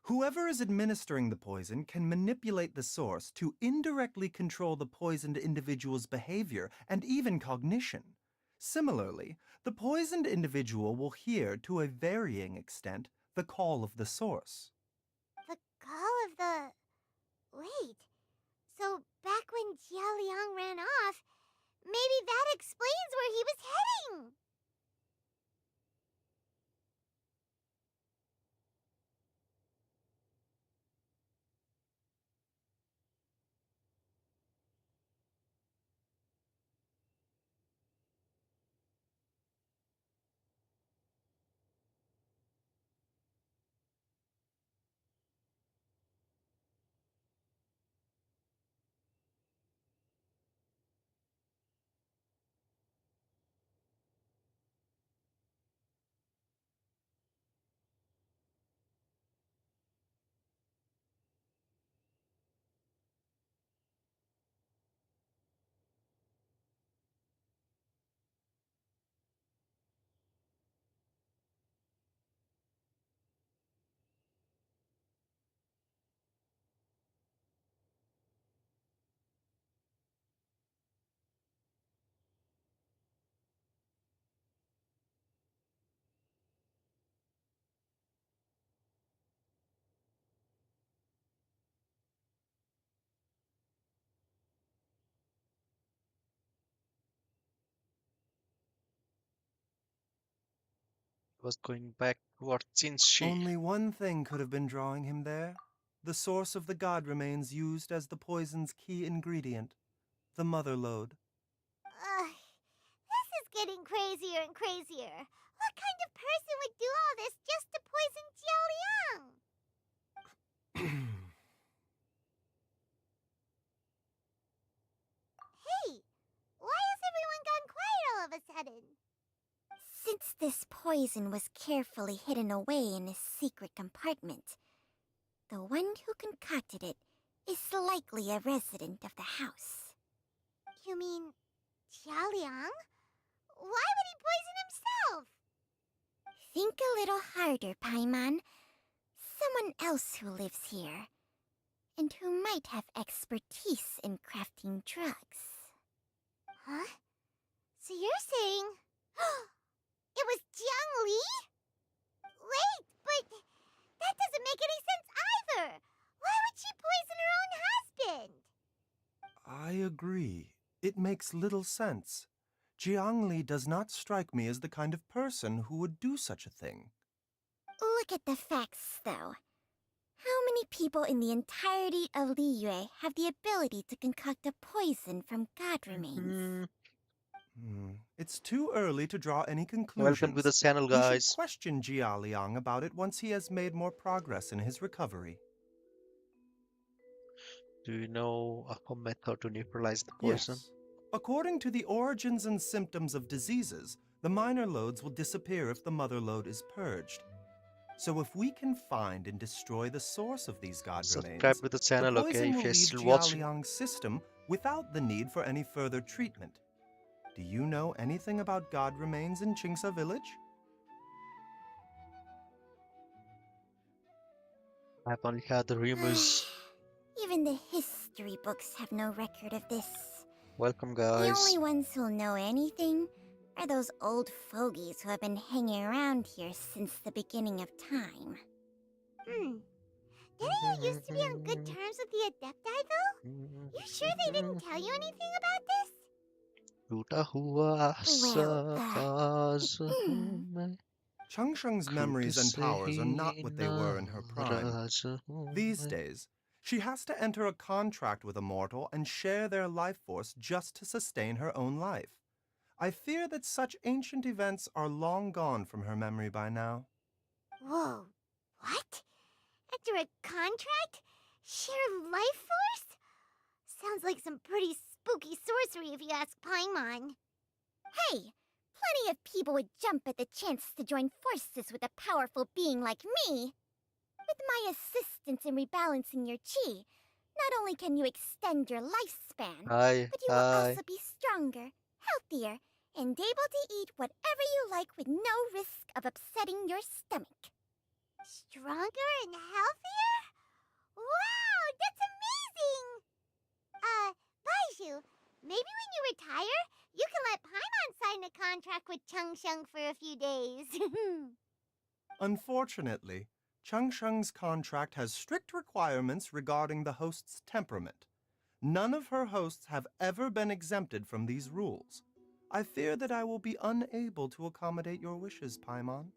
Whoever is administering the poison can manipulate the source to indirectly control the poisoned individual's behavior and even cognition. Similarly, the poisoned individual will hear, to a varying extent, the call of the source. The call of the... Wait. So, back when Jialiang ran off, maybe that explains where he was heading! was going backward since she... Only one thing could have been drawing him there. The source of the god remains used as the poison's key ingredient, the mother lode. This is getting crazier and crazier. What kind of person would do all this just to poison Jiao Liang? Hey, why has everyone gone quiet all of a sudden? Since this poison was carefully hidden away in a secret compartment, the one who concocted it is likely a resident of the house. You mean Jiao Liang? Why would he poison himself? Think a little harder, Paimon. Someone else who lives here, and who might have expertise in crafting drugs. Huh? So you're saying... it was Jiang Li? Wait, but that doesn't make any sense either. Why would she poison her own husband? I agree. It makes little sense. Jiang Li does not strike me as the kind of person who would do such a thing. Look at the facts, though. How many people in the entirety of Liyue have the ability to concoct a poison from god remains? It's too early to draw any conclusions. Welcome to the channel, We should guys. question Jiao Liang about it once he has made more progress in his recovery. Do you know a method to neutralize the poison? Yes. According to the origins and symptoms of diseases, the minor lodes will disappear if the mother lode is purged. So if we can find and destroy the source of these god Subscribe remains, to the channel, the okay, poison if will you're leave still Jiao watching. Liang's system without the need for any further treatment. Do you know anything about god remains in Qingsa village? I've only had the rumors. Even the history books have no record of this. Welcome, The guys. only ones who'll know anything are those old fogies who have been hanging around here since the beginning of time. Didn't you used to be on good terms with the Adepti, though? You sure they didn't tell you anything about this? Changsheng's memories and powers are not what they were in her prime. These days, she has to enter a contract with a mortal and share their life force just to sustain her own life. I fear that such ancient events are long gone from her memory by now. Whoa, what? Enter a contract? Share life force? Sounds like some pretty spooky sorcery if you ask Paimon. Hey, plenty of people would jump at the chance to join forces with a powerful being like me. With my assistance in rebalancing your chi, not only can you extend your lifespan, but you will also be stronger, healthier, and able to eat whatever you like with no risk of upsetting your stomach. Stronger and healthier? Wow, that's amazing! Baizhu, maybe when you retire, you can let Paimon sign a contract with Changsheng for a few days. Unfortunately, Changsheng's contract has strict requirements regarding the host's temperament. None of her hosts have ever been exempted from these rules. I fear that I will be unable to accommodate your wishes, Paimon.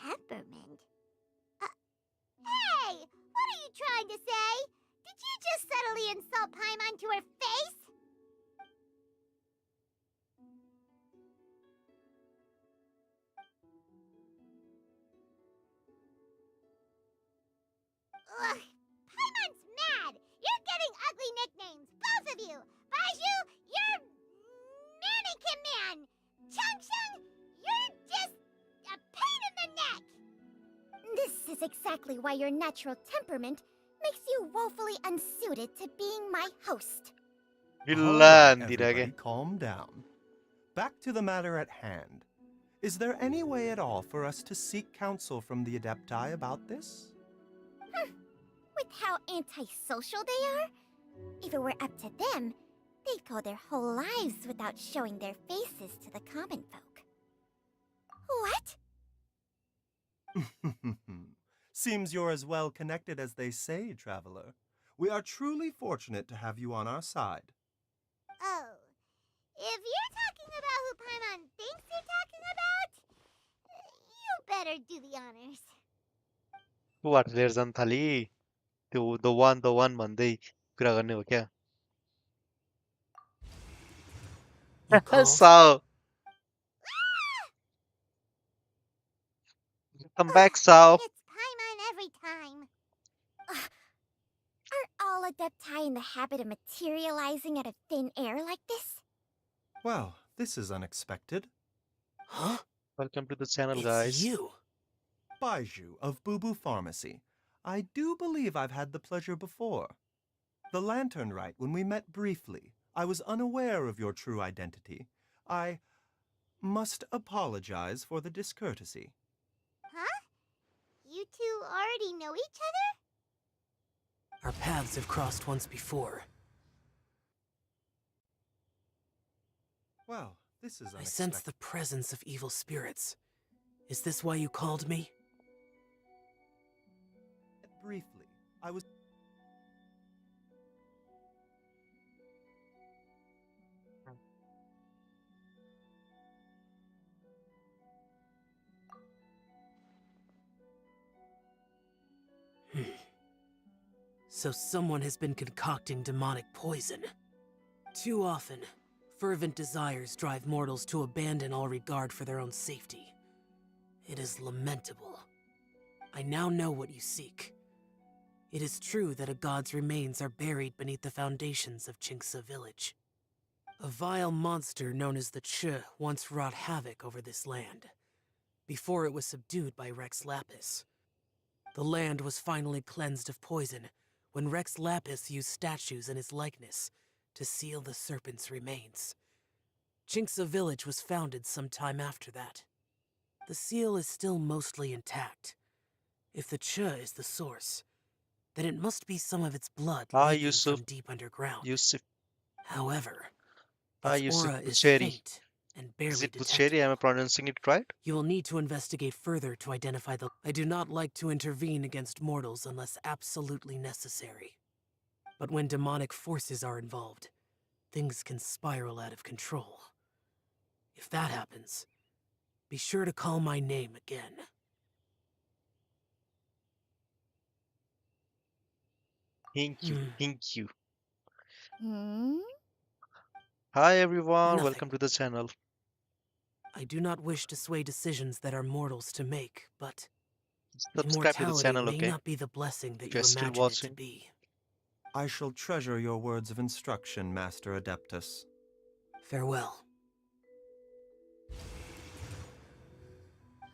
Temperament? Hey! What are you trying to say? Did you just subtly insult Paimon to her face? Ugh! Paimon's mad! You're getting ugly nicknames, both of you! Baizhu, you're... Mannequin Man! Changsheng, you're just... a pain in the neck! This is exactly why your natural temperament makes you woefully unsuited to being my host. Everybody calm down. Back to the matter at hand. Is there any way at all for us to seek counsel from the Adepti about this? With how antisocial they are, if it were up to them, they'd go their whole lives without showing their faces to the common folk. What? Seems you're as well connected as they say, traveler. We are truly fortunate to have you on our side. Oh, if you're talking about who Paimon thinks you're talking about, you better do the honors. वाटलेर जान थाली त्यो the one भन्दै कुरा गर्ने हो क्या You called? Sao come back Sao It's Paimon every time. Are all Adepti in the habit of materializing out of thin air like this? Well, this is unexpected. Huh? welcome to the channel It's guys you. Baizhu of Boo Pharmacy. I do believe I've had the pleasure before. The lantern rite, when we met briefly, I was unaware of your true identity. I must apologize for the discourtesy. Huh? You two already know each other? Our paths have crossed once before. Well, this is unexpected. I sense the presence of evil spirits. Is this why you called me? Briefly, I was... So someone has been concocting demonic poison. Too often, fervent desires drive mortals to abandon all regard for their own safety. It is lamentable. I now know what you seek. It is true that a god's remains are buried beneath the foundations of Qingce village. A vile monster known as the Chi once wrought havoc over this land, before it was subdued by Rex Lapis. The land was finally cleansed of poison when Rex Lapis used statues in his likeness to seal the serpent's remains. Qingce village was founded some time after that. The seal is still mostly intact. If the Chi is the source, then it must be some of its blood leaking Yusuf from deep underground. Yusuf However, Hi its Yusuf aura is Bucheri faint and is barely it Bucheri am I detectable. pronouncing it right You will need to investigate further to identify the... I do not like to intervene against mortals unless absolutely necessary. But when demonic forces are involved, things can spiral out of control. If that happens, be sure to call my name again. thank you Hmm? hi everyone Nothing. welcome to the channel I do not wish to sway decisions that are mortals to make, but subscribe to the immortality channel may okay not be the blessing that if you you're still imagine it to watching be. I shall treasure your words of instruction, Master Adeptus. Farewell.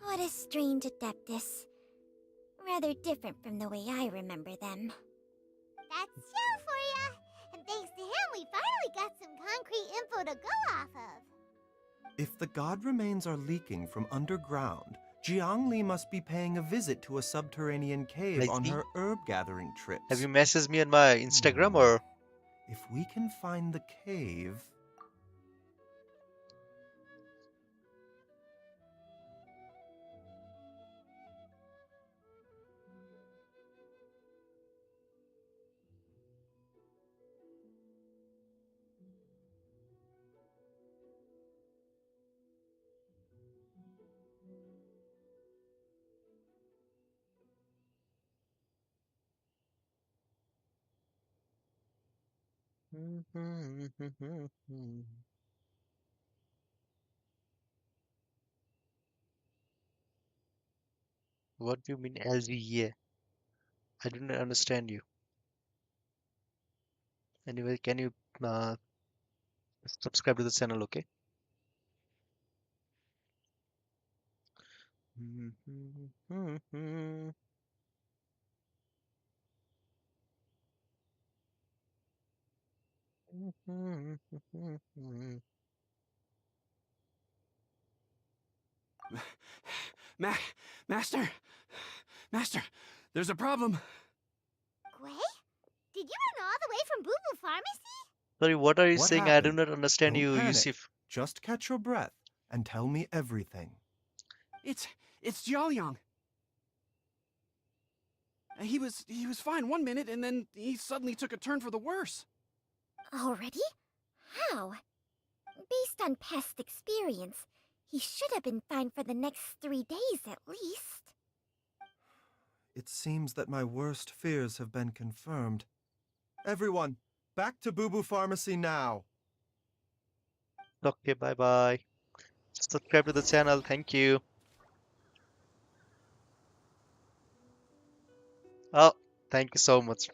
What a strange Adeptus. Rather different from the way I remember them. That's Shell for ya! And thanks to him, we finally got some concrete info to go off of. If the god remains are leaking from underground, Jiangli must be paying a visit to a subterranean cave on Lazy? her herb gathering trips. have you messaged me on my Instagram or If we can find the cave... what do you mean LVE I didn't understand you anyway can you uh, subscribe to the channel okay Master! Master, there's a problem. Gwei? Did you run all the way from Boo Boo Pharmacy? sorry what are you What saying I do happened? not understand Don't you panic. Yusuf Just catch your breath and tell me everything. It's Jiaoyang. He was fine one minute, and then he suddenly took a turn for the worse. Already? How? Based on past experience, He should have been fine for the next 3 days at least. It seems that my worst fears have been confirmed. Everyone, back to Boo Boo Pharmacy now! Okay, bye bye. Subscribe to the channel. Thank you. Oh, thank you so much.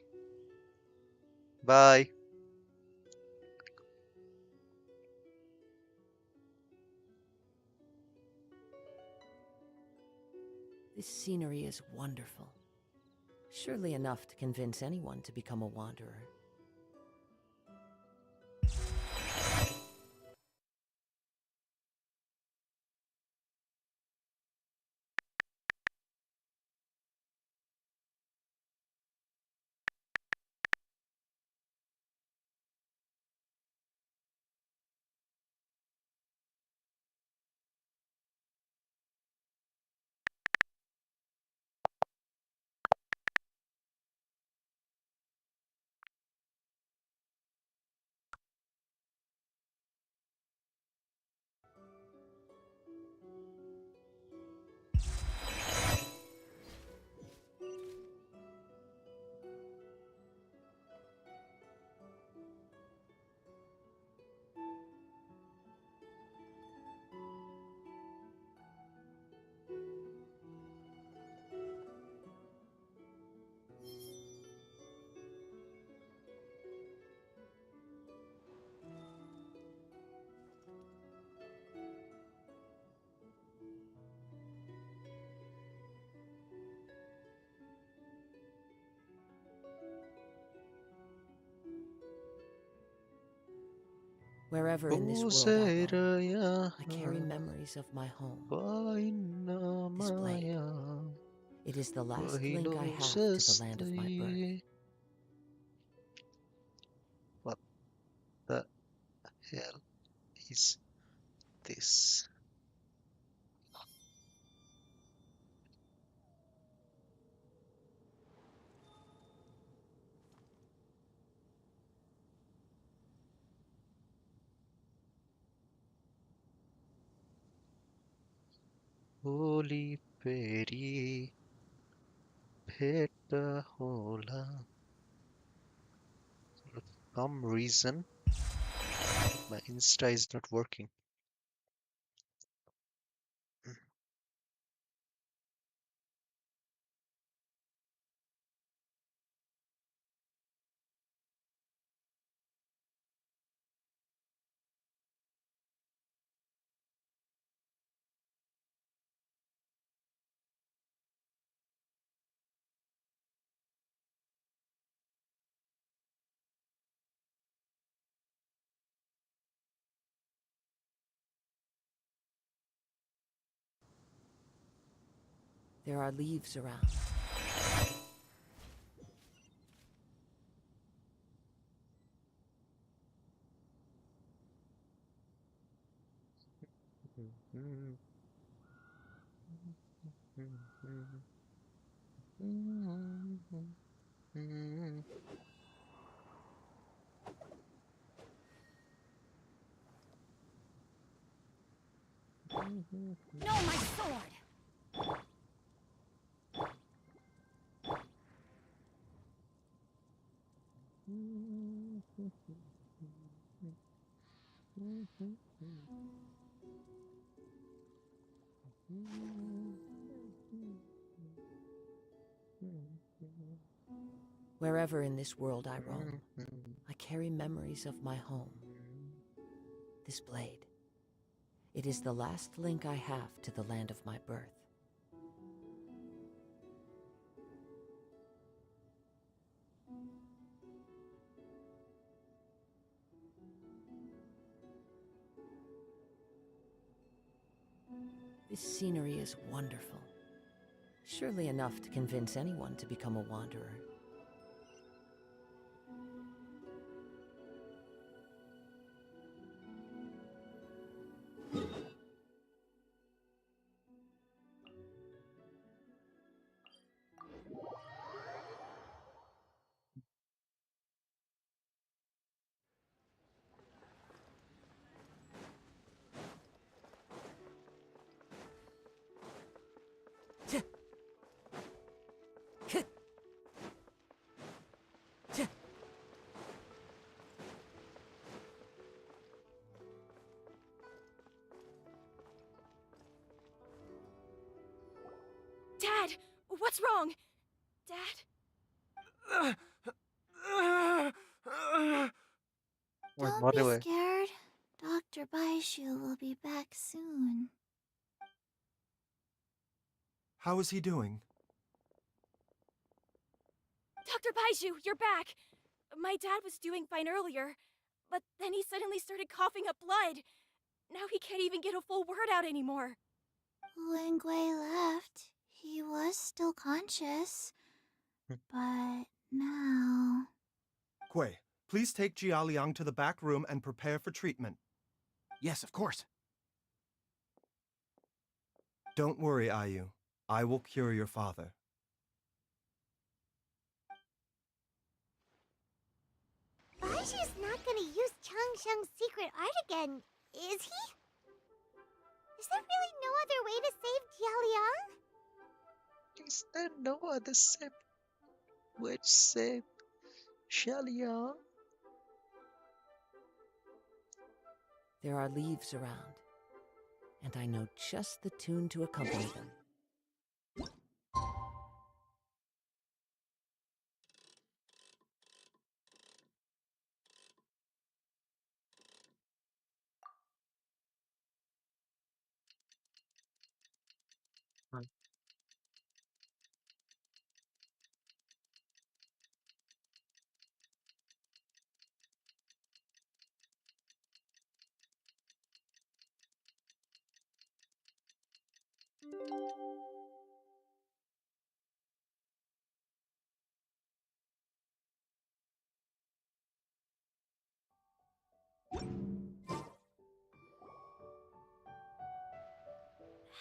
Bye. This scenery is wonderful. Surely enough to convince anyone to become a wanderer. Wherever in this world I roam, I carry memories of my home, this blade. It is the last link I have to the land of my birth. What the hell is this? Holy Peri Peta Hola. For some reason, my Insta is not working. There are leaves around. No, my sword! Wherever in this world I roam, I carry memories of my home, this blade. It is the last link I have to the land of my birth. This scenery is wonderful. Surely enough to convince anyone to become a wanderer. What's wrong? Dad? ओए Don't मरे be हुए scared. Dr. Baizhu will be back soon. How is he doing? Dr. Baizhu, you're back! My dad was doing fine earlier, but then he suddenly started coughing up blood. Now he can't even get a full word out anymore. When Gui left, he was still conscious. But now... Gui, please take Jialiang to the back room and prepare for treatment. Yes, of course. Don't worry, Ayu. I will cure your father. Baizhu's not gonna use Changsheng's secret art again, is he? Is there really no other way to save Jialiang? Is there no other step which save Shalia? There are leaves around, and I know just the tune to accompany them.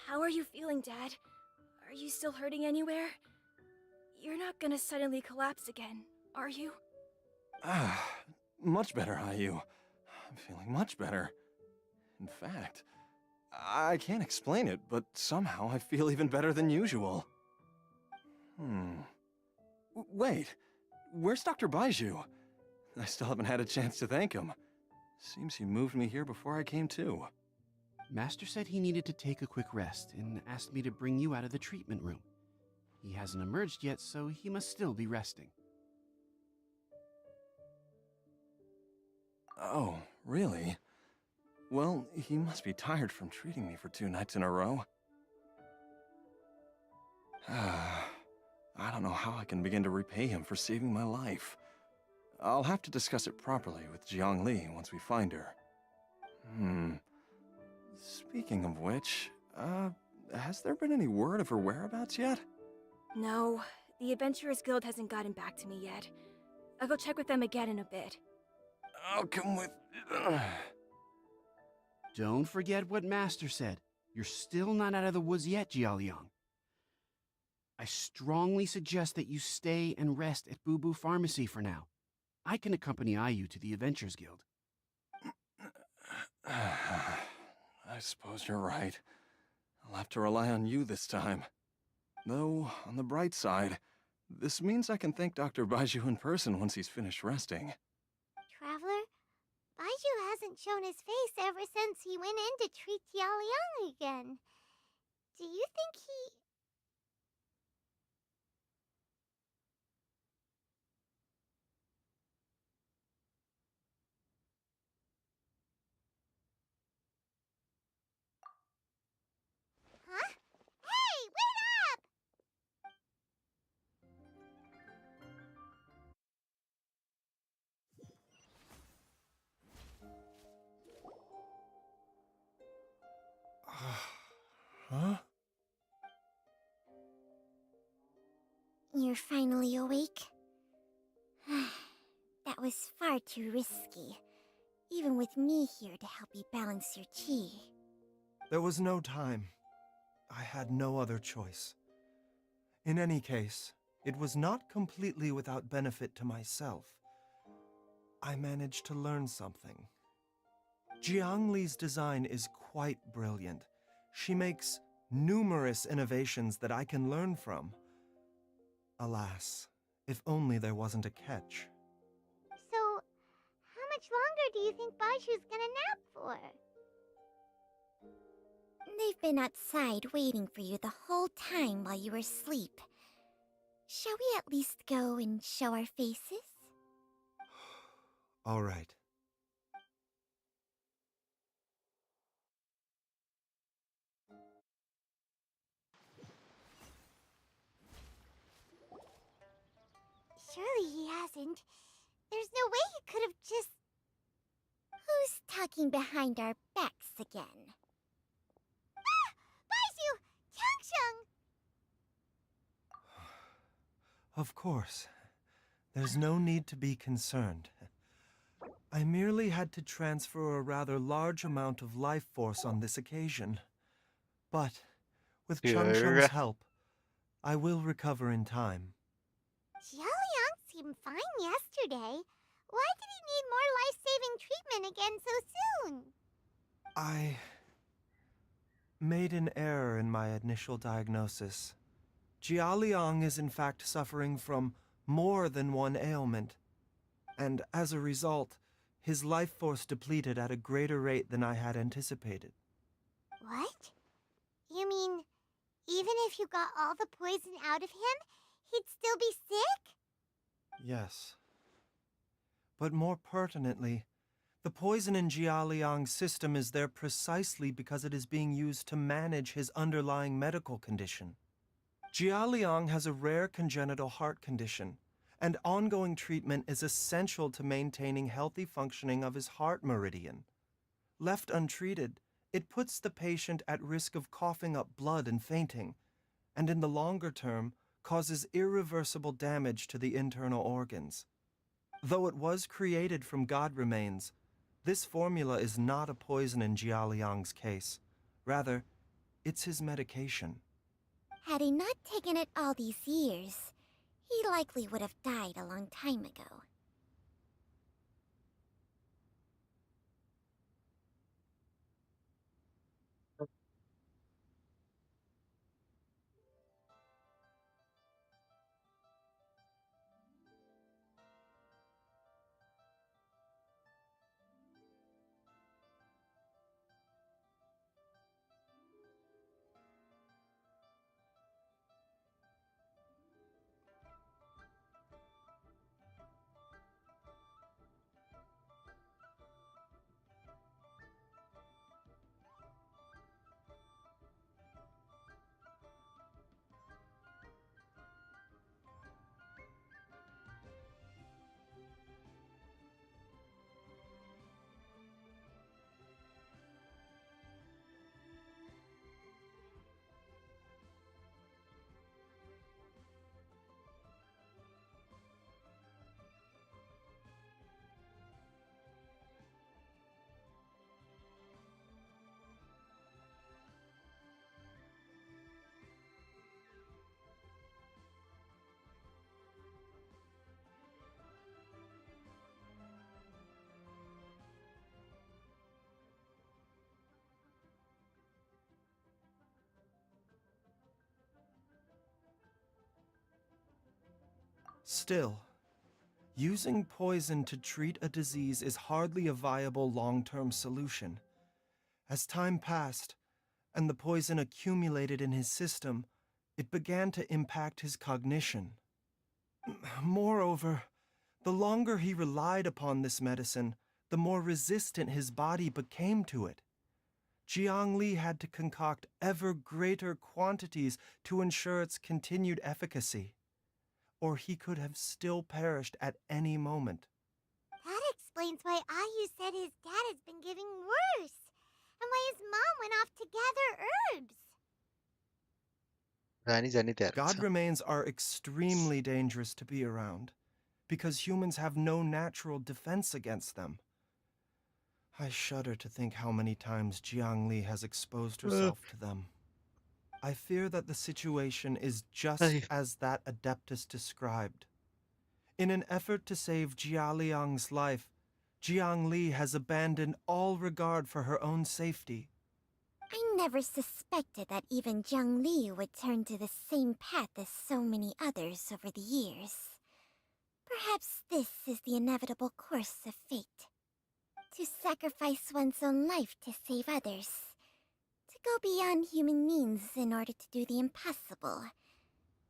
How are you feeling, Dad? Are you still hurting anywhere? You're not gonna suddenly collapse again, are you? Much better, Ayu. I'm feeling much better. In fact, I can't explain it, but somehow I feel even better than usual. Wait, where's Dr. Baizhu? I still haven't had a chance to thank him. Seems he moved me here before I came to. Master said he needed to take a quick rest and asked me to bring you out of the treatment room. He hasn't emerged yet, so he must still be resting. Oh, really? Well, he must be tired from treating me for 2 nights in a row. I don't know how I can begin to repay him for saving my life. I'll have to discuss it properly with Jiangli once we find her. Speaking of which, has there been any word of her whereabouts yet? No, the Adventurers Guild hasn't gotten back to me yet. I'll go check with them again in a bit. I'll come with... Don't forget what Master said. You're still not out of the woods yet, Jialiang. I strongly suggest that you stay and rest at Boo Boo Pharmacy for now. I can accompany Ayu to the Adventurers Guild. I suppose you're right. I'll have to rely on you this time. Though, on the bright side, this means I can thank Dr. Baizhu in person once he's finished resting. Traveler, Baizhu hasn't shown his face ever since he went in to treat Jialiang again. Do you think he... Huh? Hey, wait up! Huh? You're finally awake? That was far too risky. Even with me here to help you balance your chi. There was no time. I had no other choice. In any case, it was not completely without benefit to myself. I managed to learn something. Jiangli's design is quite brilliant. She makes numerous innovations that I can learn from. Alas, if only there wasn't a catch. So, how much longer do you think Baizhu's gonna nap for? They've been outside waiting for you the whole time while you were asleep. Shall we at least go and show our faces? All right. Surely he hasn't. There's no way he could have just... Who's talking behind our backs again? Ah! Baizhu! Changcheng! Of course. There's no need to be concerned. I merely had to transfer a rather large amount of life force on this occasion. But, with Changcheng's help, I will recover in time. Jiaoliang seemed fine yesterday. Why did he need more life-saving treatment again so soon? I made an error in my initial diagnosis. Jiaoliang is in fact suffering from more than one ailment, and as a result, his life force depleted at a greater rate than I had anticipated. What? You mean, even if you got all the poison out of him, he'd still be sick? Yes. But more pertinently, the poison in Jiaoliang's system is there precisely because it is being used to manage his underlying medical condition. Jiaoliang has a rare congenital heart condition, and ongoing treatment is essential to maintaining healthy functioning of his heart meridian. Left untreated, it puts the patient at risk of coughing up blood and fainting, and in the longer term, causes irreversible damage to the internal organs. Though it was created from god remains, this formula is not a poison in Jiaoliang's case. Rather, it's his medication. Had he not taken it all these years, he likely would have died a long time ago. Still, using poison to treat a disease is hardly a viable long-term solution. As time passed, and the poison accumulated in his system, it began to impact his cognition. Moreover, the longer he relied upon this medicine, the more resistant his body became to it. Jiangli had to concoct ever greater quantities to ensure its continued efficacy, or he could have still perished at any moment. That explains why Ayu said his dad has been getting worse, and why his mom went off to gather herbs. जानी God remains are extremely dangerous to be around, because humans have no natural defense against them. I shudder to think how many times Jiangli has exposed herself to them. I fear that the situation is just as that Adeptus described. In an effort to save Jialiang's life, Jiangli has abandoned all regard for her own safety. I never suspected that even Jiangli would turn to the same path as so many others over the years. Perhaps this is the inevitable course of fate. To sacrifice one's own life to save others. To go beyond human means in order to do the impossible.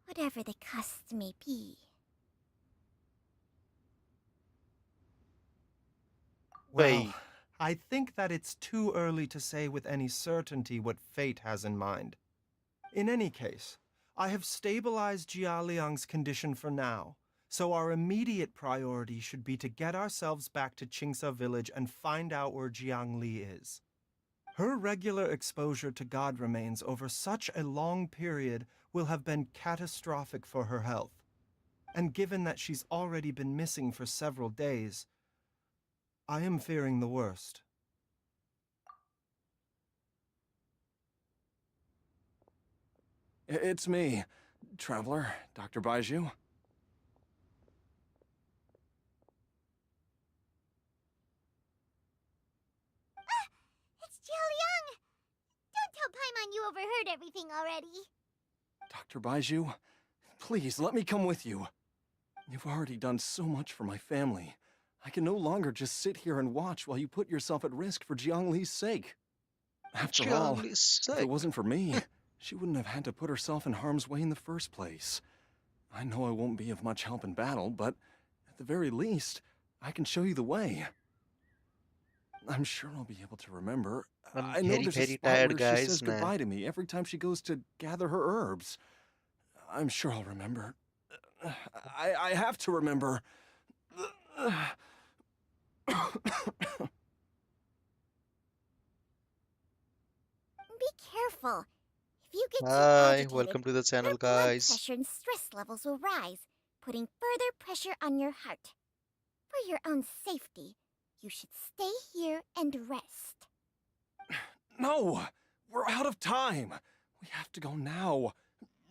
whatever the cost may be. Well, Wait, I think that it's too early to say with any certainty what fate has in mind. In any case, I have stabilized Jia Liang's condition for now, so our immediate priority should be to get ourselves back to Qingsa village and find out where Jiang Li is. Her regular exposure to god remains over such a long period will have been catastrophic for her health. And given that she's already been missing for several days, I am fearing the worst. It's me, Traveler, Dr. Baizhu. It's Jialiang! Don't tell Paimon you overheard everything already. Dr. Baizhu, please let me come with you. You've already done so much for my family. I can no longer just sit here and watch while you put yourself at risk for Jiang Li's sake. After all, Jiang Li's if it sick. wasn't for me, she wouldn't have had to put herself in harm's way in the first place. I know I won't be of much help in battle, but at the very least, I can show you the way. I'm sure I'll be able to remember. I'm I know very, there's a very spot tired, where she guys, says man. goodbye to me every time she goes to gather her herbs. I'm sure I'll remember. I have to remember. Be careful. If you get too Hi, agitated, welcome to the your channel, blood guys. pressure and stress levels will rise, putting further pressure on your heart. For your own safety, you should stay here and rest. No! We're out of time! We have to go now.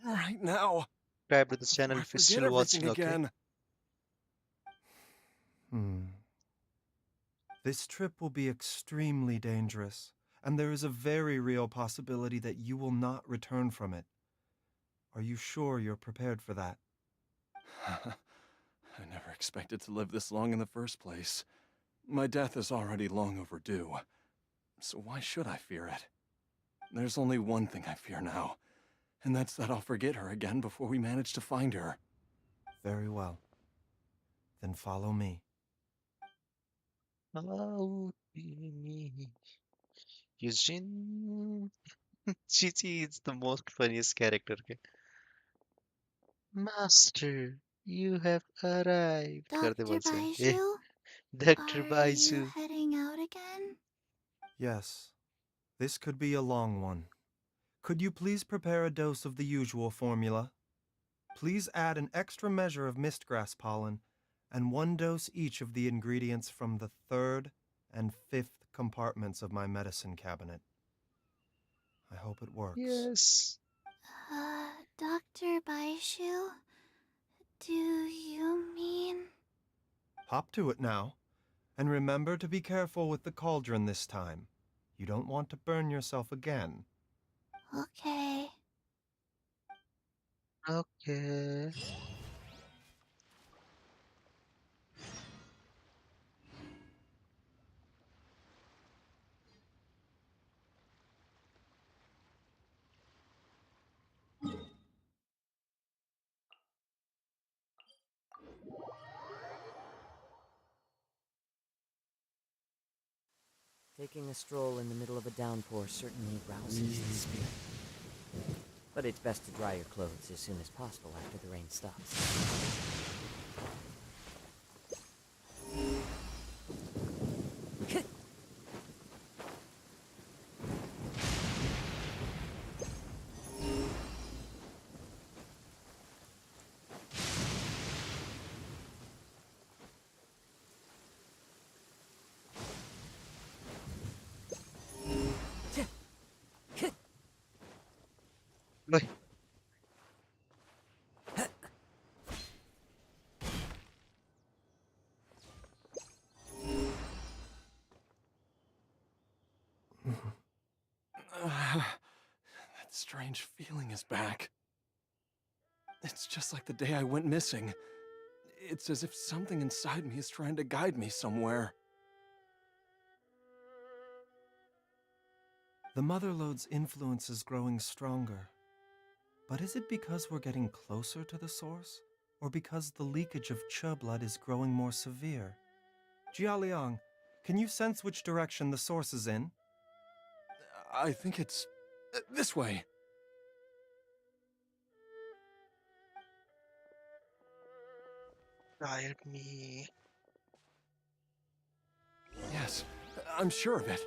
Right now. Subscribe to this Before channel I if you're forget still everything watching, okay? again. This trip will be extremely dangerous, and there is a very real possibility that you will not return from it. Are you sure you're prepared for that? I never expected to live this long in the first place. My death is already long overdue. So why should I fear it? There's only one thing I fear now, and that's that I'll forget her again before we manage to find her. Very well. Then follow me. How be me. Eugene. Chichi is the most funniest character. Okay? Master, you have arrived. करते Dr. बोलते हैं. Eh, Baizhu, Dr. are you Baizhu. heading out again? Yes, this could be a long one. Could you please prepare a dose of the usual formula? Please add an extra measure of mistgrass pollen and 1 dose each of the ingredients from the 3rd and 5th compartments of my medicine cabinet. I hope it works. Yes. Dr. Baizhu, do you mean... Hop to it now. And remember to be careful with the cauldron this time. You don't want to burn yourself again. Okay. Okay. Taking a stroll in the middle of a downpour certainly rouses the spirit. But it's best to dry your clothes as soon as possible after the rain stops. Wait. That strange feeling is back. It's just like the day I went missing. It's as if something inside me is trying to guide me somewhere. The Motherlode's influence is growing stronger. But is it because we're getting closer to the source? Or because the leakage of Che blood is growing more severe? Jialiang, can you sense which direction the source is in? I think it's this way. Guide me. Yes, I'm sure of it.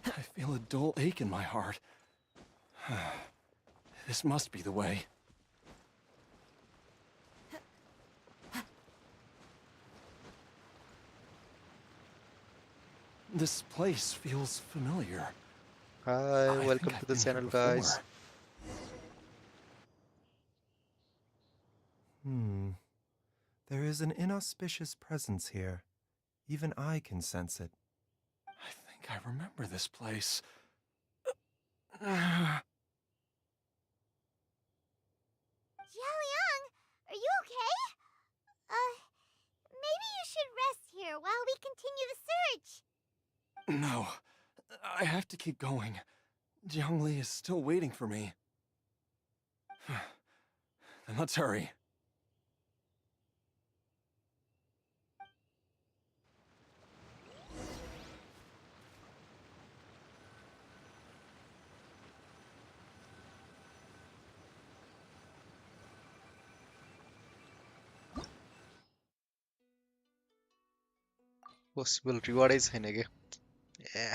I feel a dull ache in my heart. This must be the way. This place feels familiar. Hi, I welcome think to I've the been here channel, guys. before. There is an inauspicious presence here. Even I can sense it. I think I remember this place. Jialiang, are you okay? Maybe you should rest here while we continue the search. No, I have to keep going. Jiangli is still waiting for me. Then let's hurry. Possible reward is छैन के. Yeah.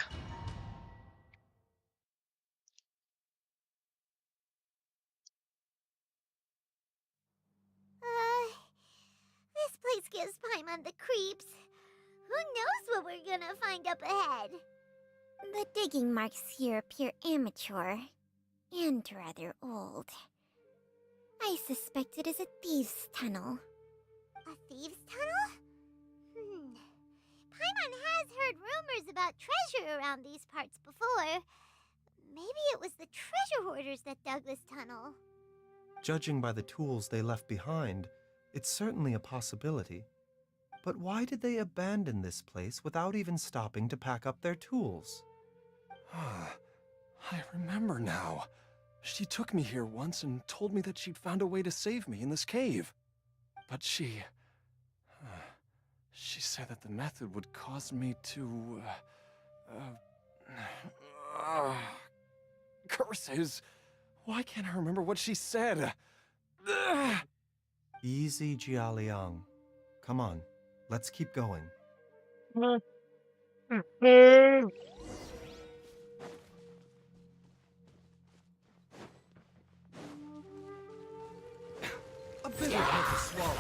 This place gives Paimon the creeps. Who knows what we're gonna find up ahead? The digging marks here appear amateur and rather old. I suspect it is a thieves' tunnel. A thieves' tunnel? Paimon has heard rumors about treasure around these parts before. Maybe it was the treasure hoarders that dug this tunnel. Judging by the tools they left behind, it's certainly a possibility. But why did they abandon this place without even stopping to pack up their tools? I remember now. She took me here once and told me that she'd found a way to save me in this cave. But she said that the method would cause me to... curses! Why can't I remember what she said? Easy, Jialiang. Come on, let's keep going. A bitter pill to swallow.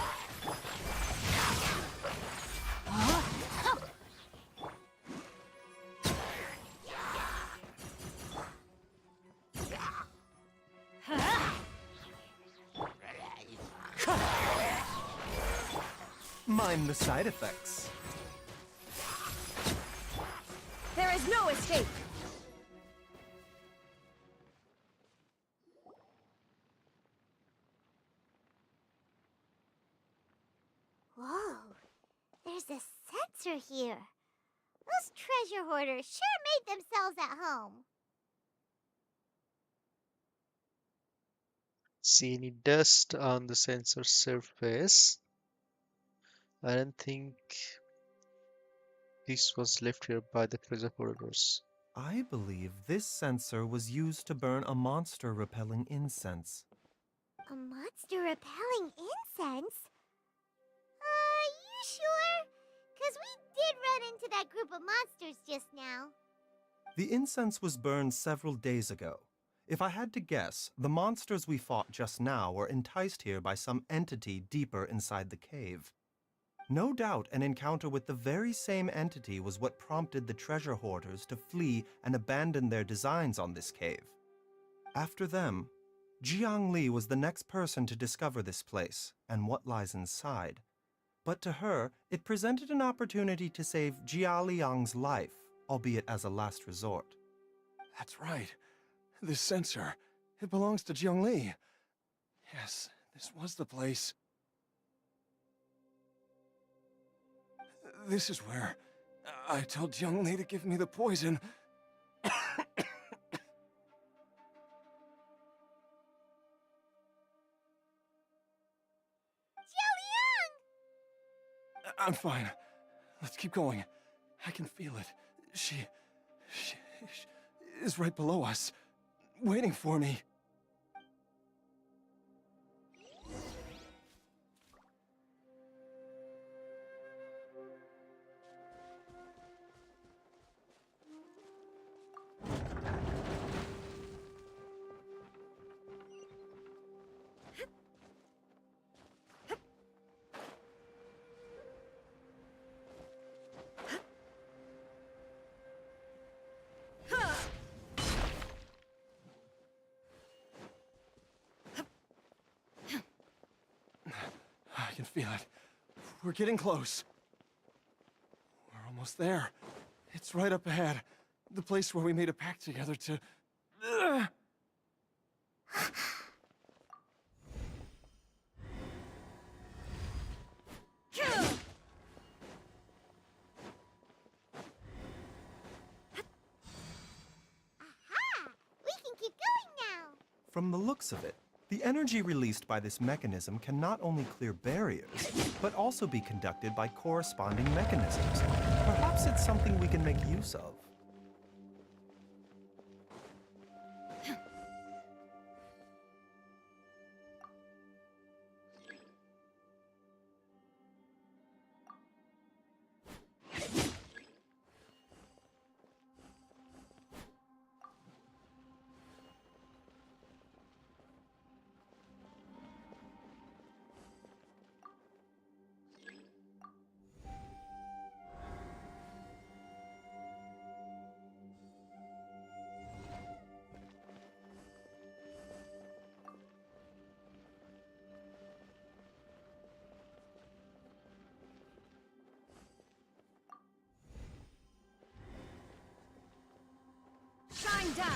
Mind the side effects. There is no escape! Whoa, there's a sensor here. Those treasure hoarders sure made themselves at home. See any dust on the sensor surface? I don't think this was left here by the treasure hoarders. I believe this sensor was used to burn a monster-repelling incense. A monster repelling incense? You sure? 'Cause we did run into that group of monsters just now. The incense was burned several days ago. If I had to guess, the monsters we fought just now were enticed here by some entity deeper inside the cave. No doubt an encounter with the very same entity was what prompted the treasure hoarders to flee and abandon their designs on this cave. After them, Jiangli was the next person to discover this place and what lies inside. But to her, it presented an opportunity to save Jia Liang's life, albeit as a last resort. That's right. This sensor, it belongs to Jiangli. Yes, this was the place. This is where I told Jiangli to give me the poison. I'm fine. Let's keep going. I can feel it. She is right below us, waiting for me. I can feel it. We're getting close. We're almost there. It's right up ahead. The place where we made a pact together to... We can keep going now. From the looks of it, the energy released by this mechanism can not only clear barriers, but also be conducted by corresponding mechanisms. Perhaps it's something we can make use of. Shine down!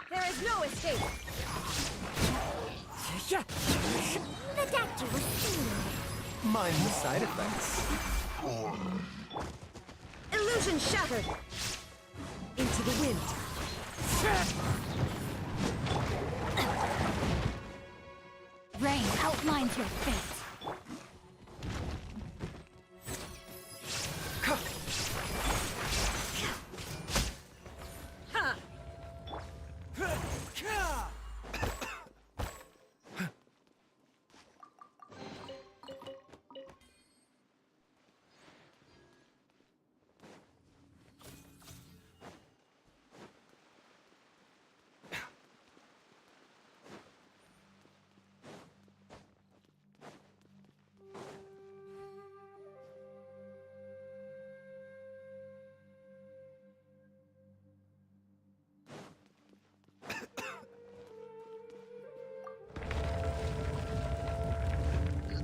There is no escape! The doctor was saying. Mind the side effects. Illusion shattered! Into the wind! Rain outlines your fate.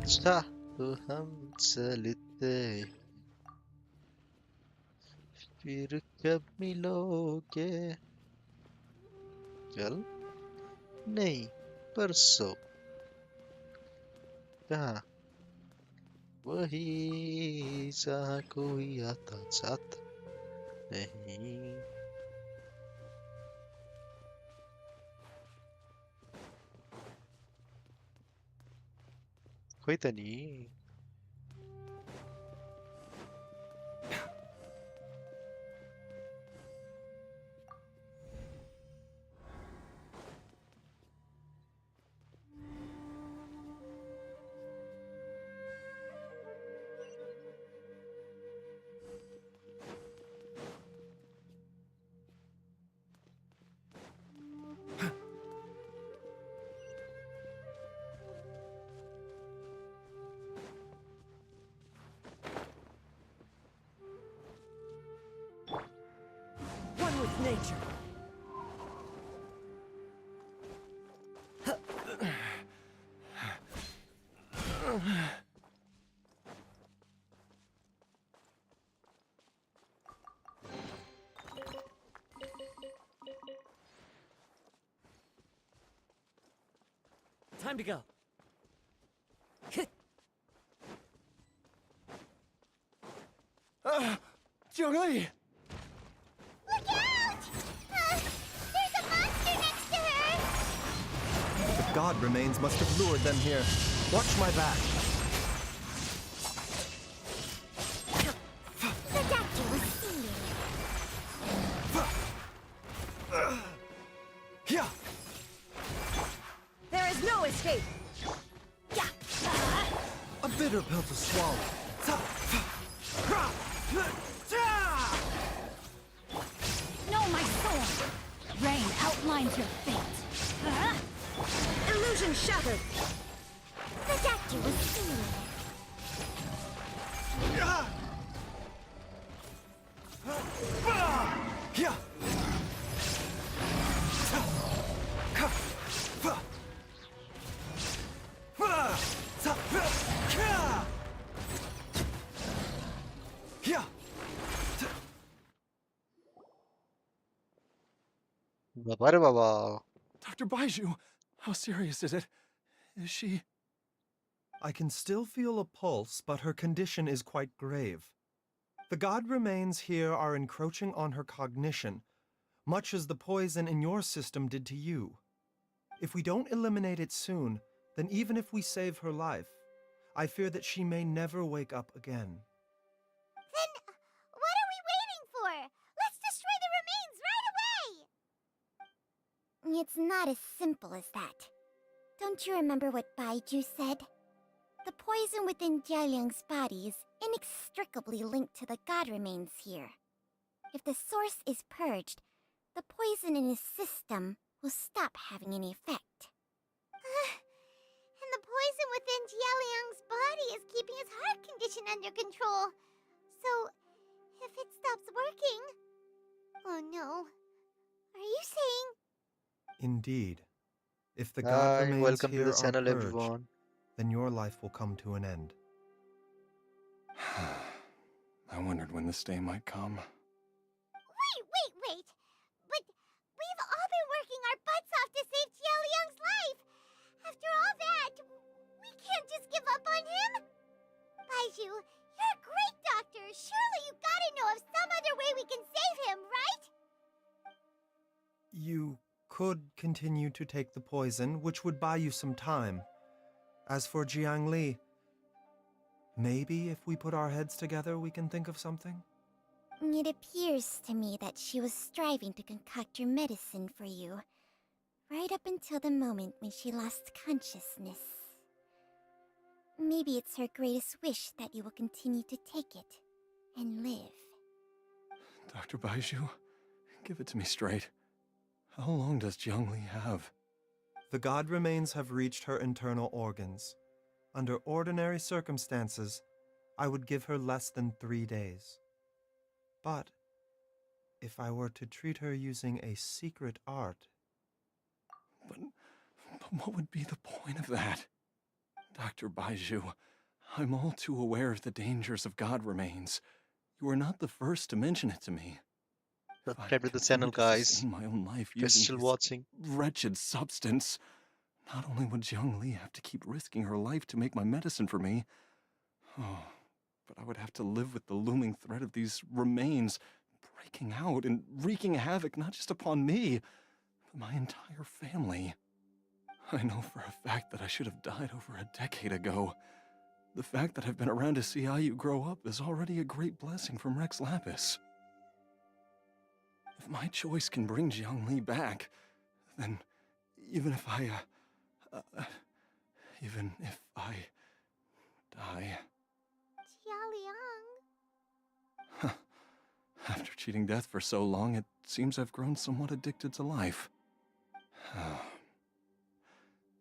अच्छा तो हम चलते फिर कब मिलोगे कल नहीं, परसों। कहाँ? वही जहाँ कोई आता जाता नहीं। कोई तो नहीं। One with nature. Time to go. Jiangli! Look out! There's a monster next to her! The god remains must have lured them here. Watch my back. The doctor was seeing. Yeah. There is no escape. A bitter pill to swallow. No, my sword! Rain outlines your fate. Illusion shattered. The doctor was seeing. Yeah. बाबा रे बाबा। Dr. Baizhu, how serious is it? Is she... I can still feel a pulse, but her condition is quite grave. The god remains here are encroaching on her cognition, much as the poison in your system did to you. If we don't eliminate it soon, then even if we save her life, I fear that she may never wake up again. Then what are we waiting for? Let's destroy the remains right away! It's not as simple as that. Don't you remember what Baizhu said? The poison within Jialiang's body is inextricably linked to the god remains here. If the source is purged, the poison in his system will stop having any effect. And the poison within Jialiang's body is keeping his heart condition under control. So, if it stops working... Oh no. Are you saying... Indeed. If the god Hi, remains welcome to here the are channel, purged, everyone. then your life will come to an end. I wondered when this day might come. Wait! But we've all been working our butts off to save Jialiang's life! After all that, we can't just give up on him! Baizhu, you're a great doctor! Surely you gotta know of some other way we can save him, right? You could continue to take the poison, which would buy you some time. As for Jiangli, maybe if we put our heads together, we can think of something? It appears to me that she was striving to concoct your medicine for you, right up until the moment when she lost consciousness. Maybe it's her greatest wish that you will continue to take it and live. Dr. Baizhu, give it to me straight. How long does Jiangli have? The god remains have reached her internal organs. Under ordinary circumstances, I would give her less than 3 days. But if I were to treat her using a secret art... But what would be the point of that? Dr. Baizhu, I'm all too aware of the dangers of god remains. You are not the first to mention it to me. If I Subscribe to the channel, continued to guys. sustain my own life If you're using still this watching. wretched substance, not only would Jiang Li have to keep risking her life to make my medicine for me, but I would have to live with the looming threat of these remains breaking out and wreaking havoc not just upon me, but my entire family. I know for a fact that I should have died over a decade ago. The fact that I've been around to see how you grow up is already a great blessing from Rex Lapis. If my choice can bring Jiang Li back, then even if I die. Jialiang. After cheating death for so long, it seems I've grown somewhat addicted to life.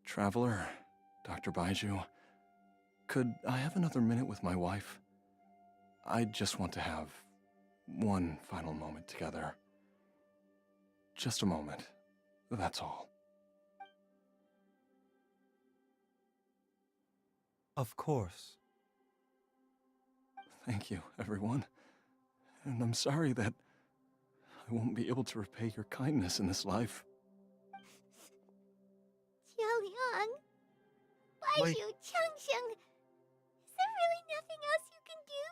Traveler, Dr. Baizhu, could I have another minute with my wife? I just want to have one final moment together. Just a moment. That's all. Of course. Thank you, everyone. And I'm sorry that I won't be able to repay your kindness in this life. Jialiang. Wait. Baizhu, Changsheng. Is there really nothing else you can do?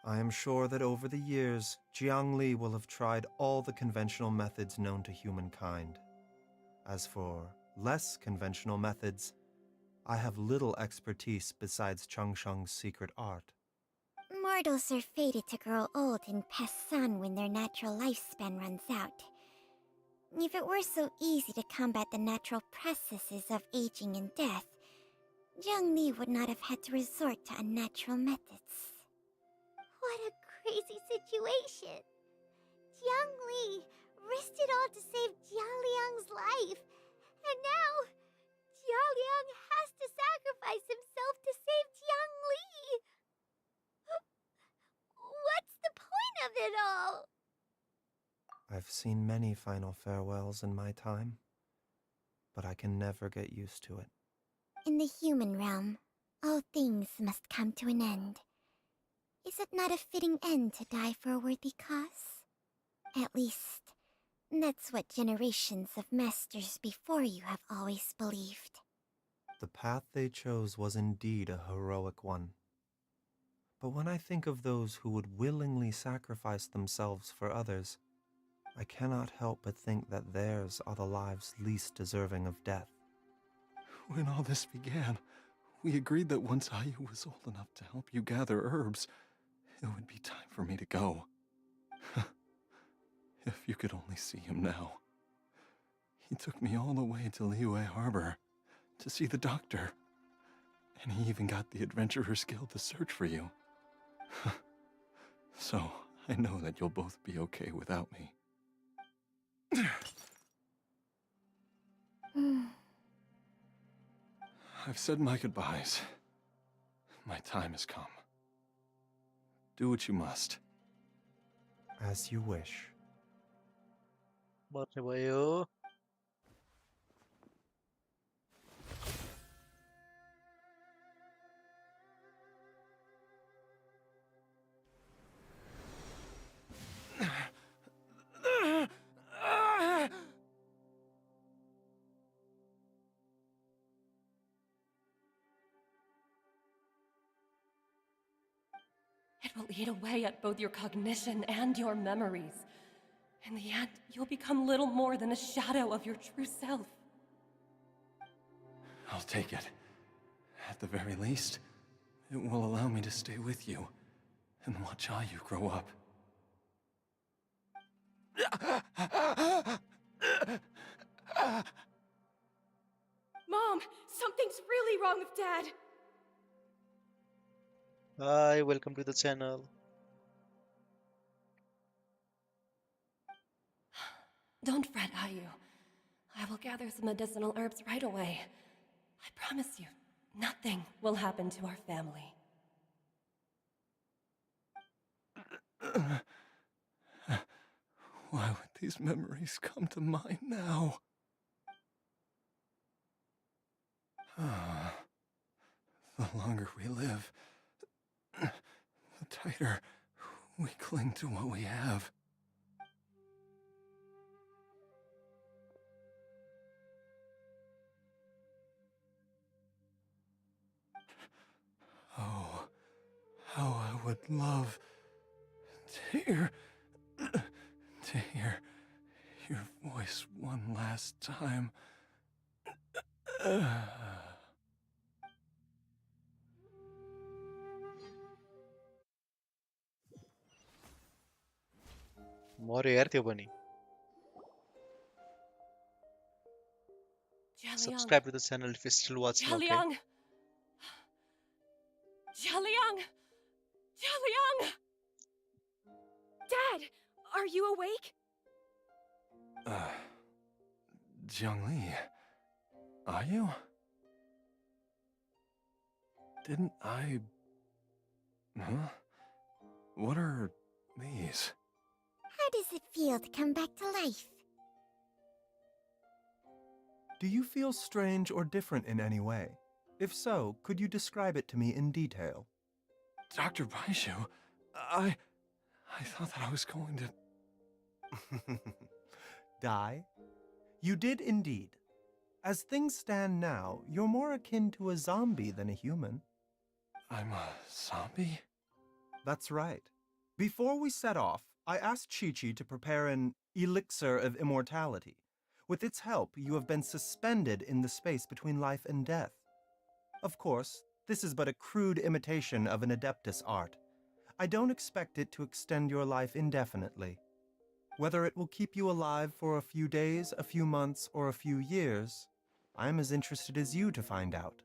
I am sure that over the years, Jiang Li will have tried all the conventional methods known to humankind. As for less conventional methods, I have little expertise besides Changsheng's secret art. Mortals are fated to grow old and pass on when their natural lifespan runs out. If it were so easy to combat the natural processes of aging and death, Jiang Li would not have had to resort to unnatural methods. What a crazy situation! Jiang Li risked it all to save Jialiang's life, and now Jialiang has to sacrifice himself to save Jiang Li! What's the point of it all? I've seen many final farewells in my time, but I can never get used to it. In the human realm, all things must come to an end. Is it not a fitting end to die for a worthy cause? At least, that's what generations of masters before you have always believed. The path they chose was indeed a heroic one. But when I think of those who would willingly sacrifice themselves for others, I cannot help but think that theirs are the lives least deserving of death. When all this began, we agreed that once Ayu was old enough to help you gather herbs, it would be time for me to go. If you could only see him now. He took me all the way to Liyue Harbor to see the doctor, and he even got the Adventurers Guild to search for you. So, I know that you'll both be okay without me. I've said my goodbyes. My time has come. Do what you must. As you wish. Mati भयो. It will eat away at both your cognition and your memories. In the end, you'll become little more than a shadow of your true self. I'll take it. At the very least, it will allow me to stay with you and watch Ayu grow up. Mom, something's really wrong with Dad. Hi, welcome to the channel. Don't fret, Ayu. I will gather some medicinal herbs right away. I promise you, nothing will happen to our family. Why would these memories come to mind now? The longer we live, the tighter we cling to what we have. Oh, how I would love to hear your voice one last time. मर्यो यार त्यो पनि. Jialiang. Subscribe to the channel if you're still watching, okay? Jialiang. Jialiang. Jialiang. Dad, are you awake? Jiangli, are you? Didn't I... Huh? What are these? How does it feel to come back to life? Do you feel strange or different in any way? If so, could you describe it to me in detail? Dr. Baizhu, I thought that I was going to... Die? You did indeed. As things stand now, you're more akin to a zombie than a human. I'm a zombie? That's right. Before we set off, I asked Chi-Chi to prepare an elixir of immortality. With its help, you have been suspended in the space between life and death. Of course, this is but a crude imitation of an Adeptus art. I don't expect it to extend your life indefinitely. Whether it will keep you alive for a few days, a few months, or a few years, I'm as interested as you to find out.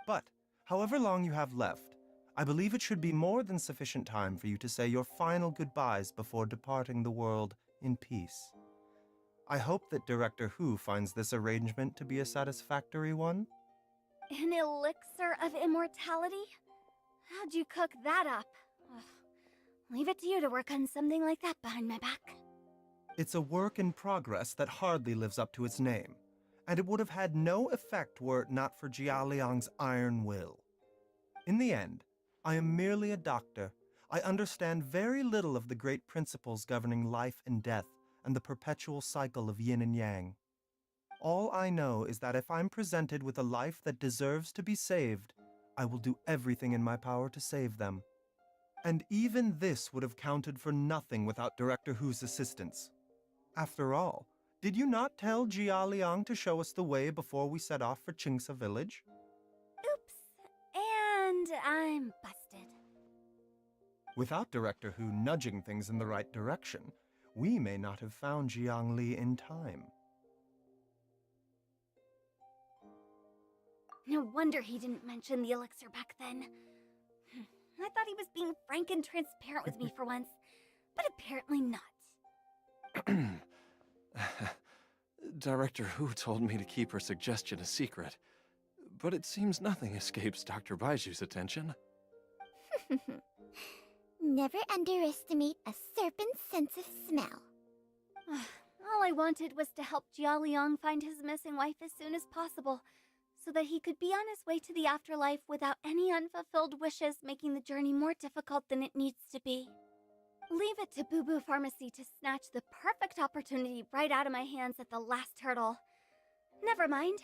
But, however long you have left, I believe it should be more than sufficient time for you to say your final goodbyes before departing the world in peace. I hope that Director Hu finds this arrangement to be a satisfactory one. An elixir of immortality? How'd you cook that up? Ugh. Leave it to you to work on something like that behind my back. It's a work in progress that hardly lives up to its name, and it would have had no effect were it not for Jialiang's iron will. In the end, I am merely a doctor. I understand very little of the great principles governing life and death and the perpetual cycle of yin and yang. All I know is that if I'm presented with a life that deserves to be saved, I will do everything in my power to save them. And even this would have counted for nothing without Director Hu's assistance. After all, did you not tell Jia Liang to show us the way before we set off for Qingsa village? Oops. And I'm busted. Without Director Hu nudging things in the right direction, we may not have found Jiangli in time. No wonder he didn't mention the elixir back then. I thought he was being frank and transparent with me for once, but apparently not. Director Hu told me to keep her suggestion a secret, but it seems nothing escapes Dr. Baizhu's attention. Never underestimate a serpent's sense of smell. All I wanted was to help Jialiang find his missing wife as soon as possible, so that he could be on his way to the afterlife without any unfulfilled wishes making the journey more difficult than it needs to be. Leave it to Boo Boo Pharmacy to snatch the perfect opportunity right out of my hands at the last hurdle. Never mind.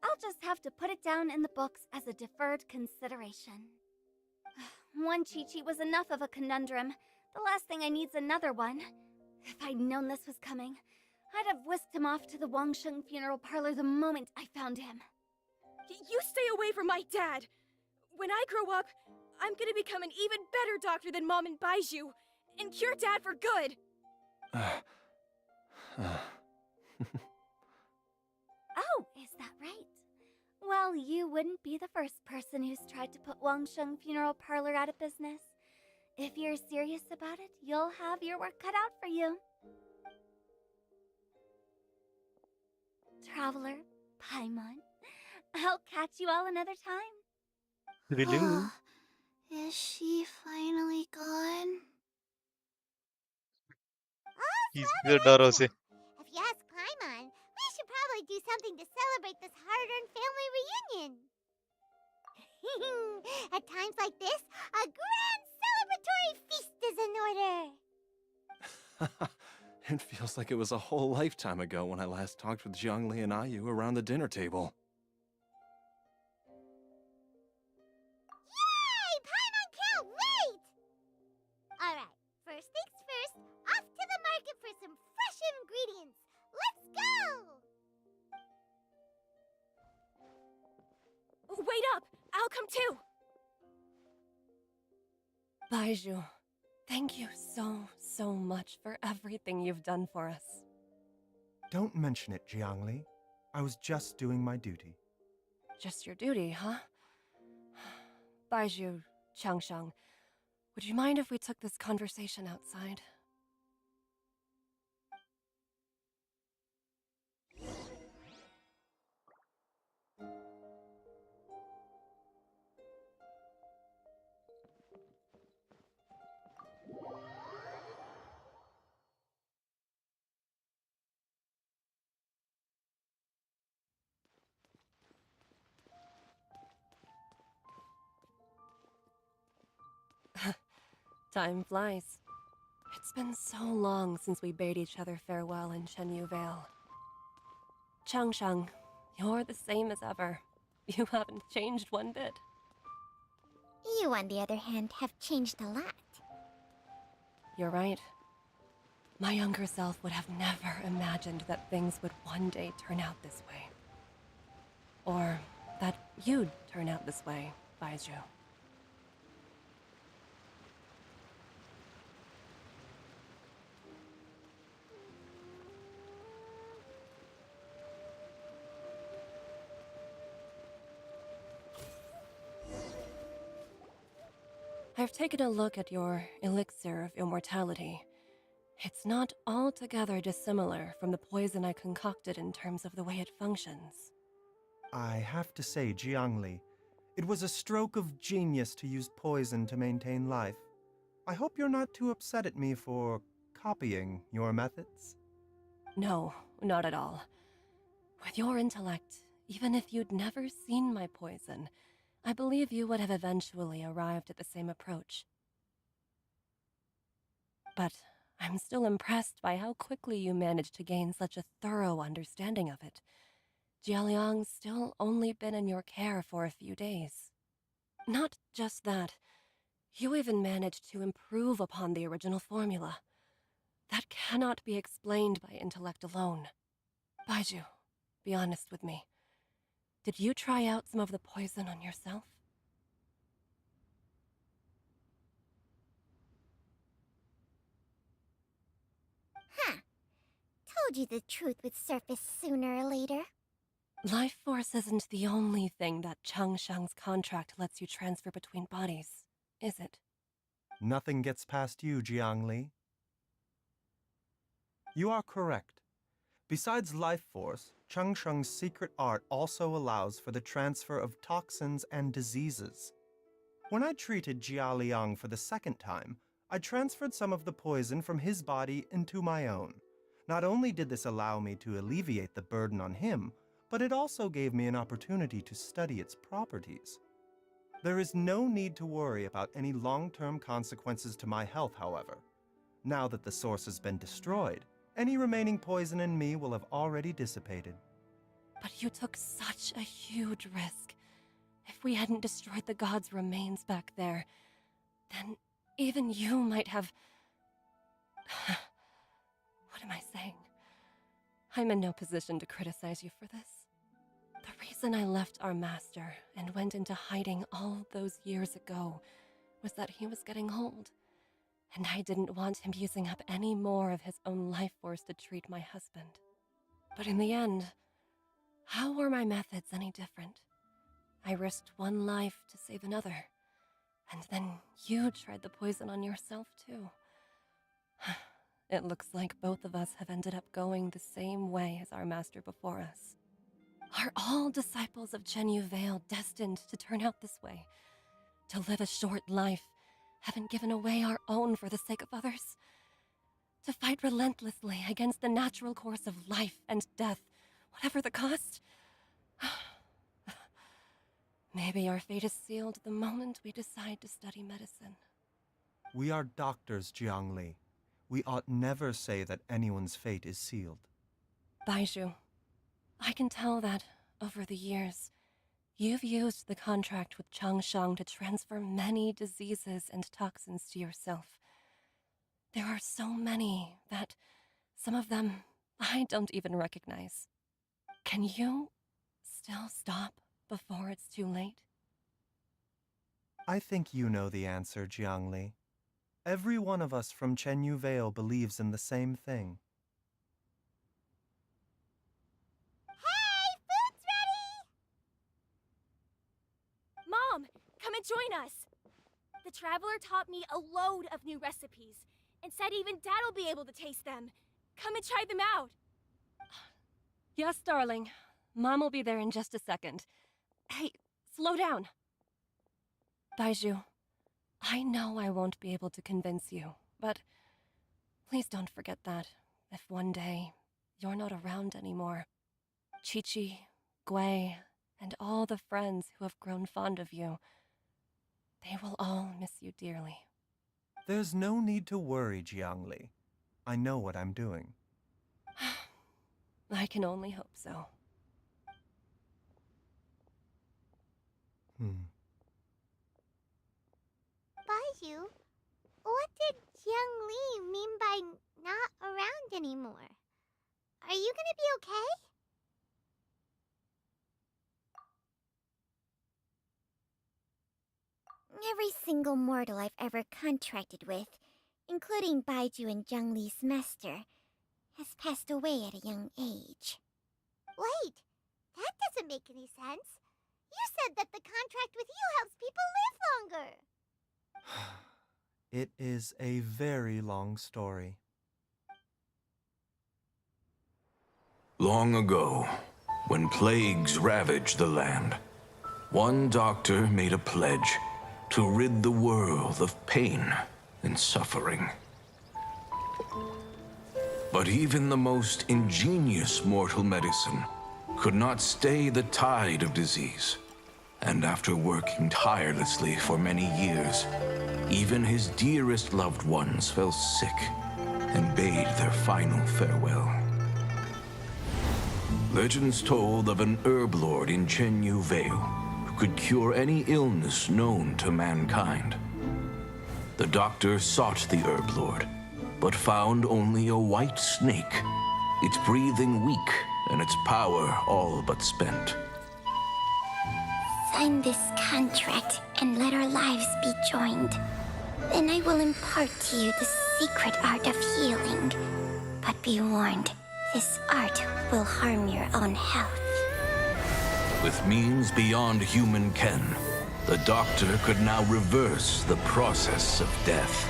I'll just have to put it down in the books as a deferred consideration. One Chi-Chi was enough of a conundrum. The last thing I need's another one. If I'd known this was coming, I'd have whisked him off to the Wangsheng funeral parlor the moment I found him. You stay away from my dad! When I grow up, I'm gonna become an even better doctor than Mom and Baizhu, and cure Dad for good! Oh, is that right? Well, you wouldn't be the first person who's tried to put Wangsheng funeral parlor out of business. If you're serious about it, you'll have your work cut out for you. Traveler, Paimon, I'll catch you all another time. Really? Is she finally gone? He's the Dorose. If you ask Paimon, we should probably do something to celebrate this hard-earned family reunion. At times like this, a grand celebratory feast is in order. It feels like it was a whole lifetime ago when I last talked with Zhongli and Ayu around the dinner table. Baizhu, thank you so much for everything you've done for us. Don't mention it, Jiangli. I was just doing my duty. Just your duty, huh? Baizhu, Changsheng, would you mind if we took this conversation outside? Time flies. It's been so long since we bade each other farewell in Chenyu Vale. Changsheng, you're the same as ever. You haven't changed one bit. You, on the other hand, have changed a lot. You're right. My younger self would have never imagined that things would one day turn out this way. Or that you'd turn out this way, Baizhu. I've taken a look at your elixir of immortality. It's not altogether dissimilar from the poison I concocted in terms of the way it functions. I have to say, Jiangli, it was a stroke of genius to use poison to maintain life. I hope you're not too upset at me for copying your methods. No, not at all. With your intellect, even if you'd never seen my poison, I believe you would have eventually arrived at the same approach. But I'm still impressed by how quickly you managed to gain such a thorough understanding of it. Jialiang's still only been in your care for a few days. Not just that, you even managed to improve upon the original formula. That cannot be explained by intellect alone. Baizhu, be honest with me. Did you try out some of the poison on yourself? Huh. Told you the truth would surface sooner or later. Life force isn't the only thing that Changsheng's contract lets you transfer between bodies, is it? Nothing gets past you, Jiangli. You are correct. Besides life force, Changsheng's secret art also allows for the transfer of toxins and diseases. When I treated Jia Liang for the second time, I transferred some of the poison from his body into my own. Not only did this allow me to alleviate the burden on him, but it also gave me an opportunity to study its properties. There is no need to worry about any long-term consequences to my health, however. Now that the source has been destroyed, any remaining poison in me will have already dissipated. But you took such a huge risk. If we hadn't destroyed the god's remains back there, then even you might have... What am I saying? I'm in no position to criticize you for this. The reason I left our master and went into hiding all those years ago was that he was getting old, and I didn't want him using up any more of his own life force to treat my husband. But in the end, how were my methods any different? I risked one life to save another, and then you tried the poison on yourself too. It looks like both of us have ended up going the same way as our master before us. Are all disciples of Chenyu Vale destined to turn out this way? To live a short life, having given away our own for the sake of others? To fight relentlessly against the natural course of life and death, whatever the cost? Maybe our fate is sealed the moment we decide to study medicine. We are doctors, Jiangli. We ought never say that anyone's fate is sealed. Baizhu, I can tell that, over the years, you've used the contract with Changsheng to transfer many diseases and toxins to yourself. There are so many that, some of them, I don't even recognize. Can you still stop before it's too late? I think you know the answer, Jiangli. Every one of us from Chenyu Vale believes in the same thing. Hey, food's ready! Mom, come and join us. The Traveler taught me a load of new recipes and said even Dad will be able to taste them. Come and try them out. Yes, darling. Mom will be there in just a second. Hey, slow down. Baizhu, I know I won't be able to convince you, but please don't forget that if one day you're not around anymore, Chi-Chi, Gui, and all the friends who have grown fond of you, they will all miss you dearly. There's no need to worry, Jiangli. I know what I'm doing. I can only hope so. Baizhu, what did Jiang Li mean by not around anymore? Are you gonna be okay? Every single mortal I've ever contracted with, including Baizhu and Jiang Li's master, has passed away at a young age. Wait, that doesn't make any sense. You said that the contract with you helps people live longer. It is a very long story. Long ago, when plagues ravaged the land, one doctor made a pledge to rid the world of pain and suffering. But even the most ingenious mortal medicine could not stay the tide of disease. And after working tirelessly for many years, even his dearest loved ones fell sick and bade their final farewell. Legends told of an herb lord in Chenyu Vale who could cure any illness known to mankind. The doctor sought the herb lord, but found only a white snake, its breathing weak and its power all but spent. Sign this contract and let our lives be joined. Then I will impart to you the secret art of healing. But be warned, this art will harm your own health. With means beyond human ken, the doctor could now reverse the process of death.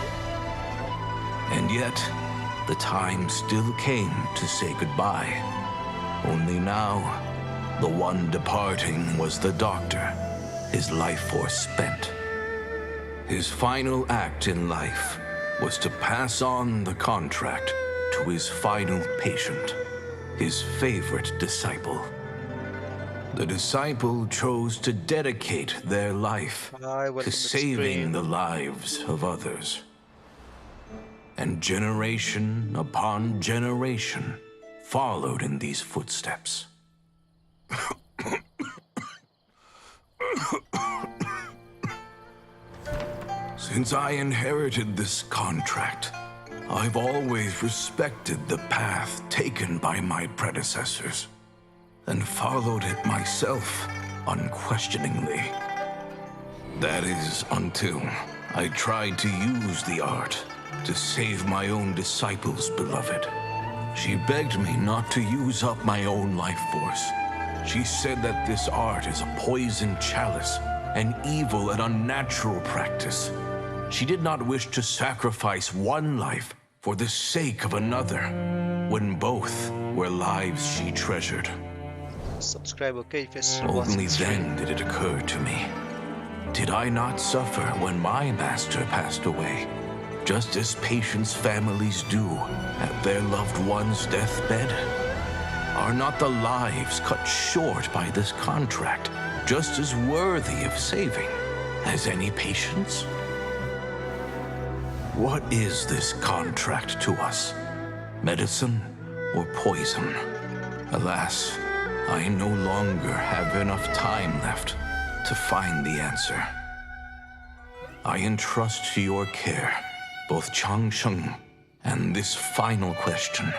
And yet, the time still came to say goodbye. Only now, the one departing was the doctor, his life force spent. His final act in life was to pass on the contract to his final patient, his favorite disciple. The disciple chose to dedicate their life to saving the lives of others. And generation upon generation followed in these footsteps. Since I inherited this contract, I've always respected the path taken by my predecessors and followed it myself unquestioningly. That is, until I tried to use the art to save my own disciple's beloved. She begged me not to use up my own life force. She said that this art is a poisoned chalice, an evil and unnatural practice. She did not wish to sacrifice one life for the sake of another, when both were lives she treasured. Subscribe, okay? Only then did it occur to me. Did I not suffer when my master passed away, just as patients' families do at their loved one's deathbed? Are not the lives cut short by this contract just as worthy of saving as any patients? What is this contract to us? Medicine or poison? Alas, I no longer have enough time left to find the answer. I entrust to your care both Changsheng and this final question.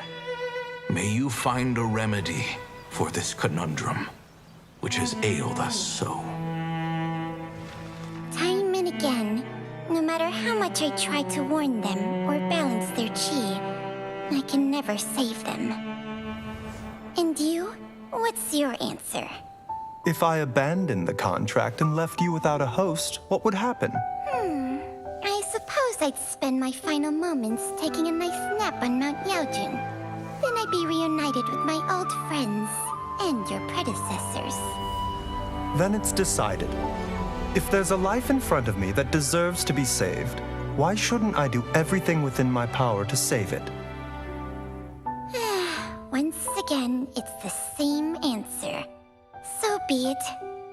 May you find a remedy for this conundrum, which has ailed us so. Time and again, No matter how much I try to warn them or balance their chi, I can never save them. And you? What's your answer? If I abandoned the contract and left you without a host, what would happen? I suppose I'd spend my final moments taking a nice nap on Mount Yaojun. Then I'd be reunited with my old friends and your predecessors. Then it's decided. If there's a life in front of me that deserves to be saved, why shouldn't I do everything within my power to save it? Once again, it's the same answer. So be it.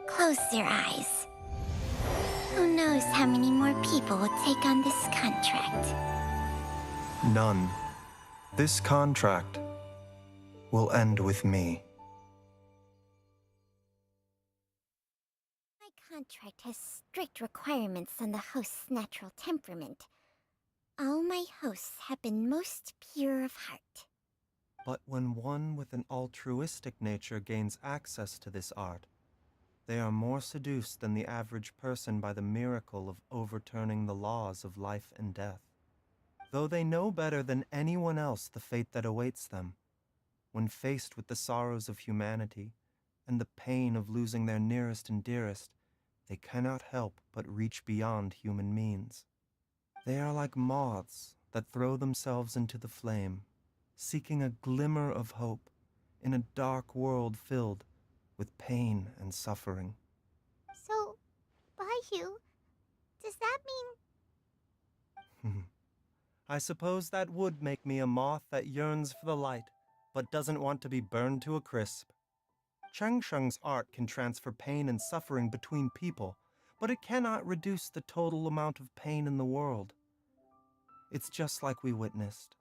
Close your eyes. Who knows how many more people will take on this contract? None. This contract will end with me. My contract has strict requirements on the host's natural temperament. All my hosts have been most pure of heart. But when one with an altruistic nature gains access to this art, they are more seduced than the average person by the miracle of overturning the laws of life and death. Though they know better than anyone else the fate that awaits them, when faced with the sorrows of humanity and the pain of losing their nearest and dearest, they cannot help but reach beyond human means. They are like moths that throw themselves into the flame, seeking a glimmer of hope in a dark world filled with pain and suffering. So, Baizhu, does that mean... I suppose that would make me a moth that yearns for the light, but doesn't want to be burned to a crisp. Cheng Sheng's art can transfer pain and suffering between people, but it cannot reduce the total amount of pain in the world. It's just like we witnessed.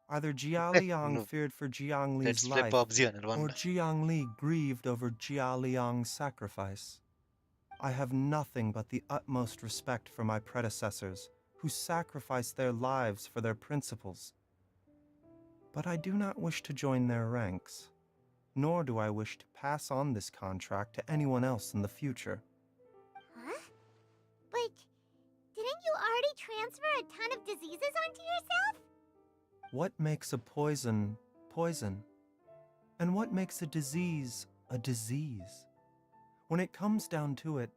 Either Jia Liang No, feared for Jiang let's Li's play life, PUBG on one. or Jiang Li grieved over Jia Liang's sacrifice. I have nothing but the utmost respect for my predecessors, who sacrificed their lives for their principles. But I do not wish to join their ranks, nor do I wish to pass on this contract to anyone else in the future. Huh? But didn't you already transfer a ton of diseases onto yourself? What makes a poison poison? And what makes a disease a disease? When it comes down to it,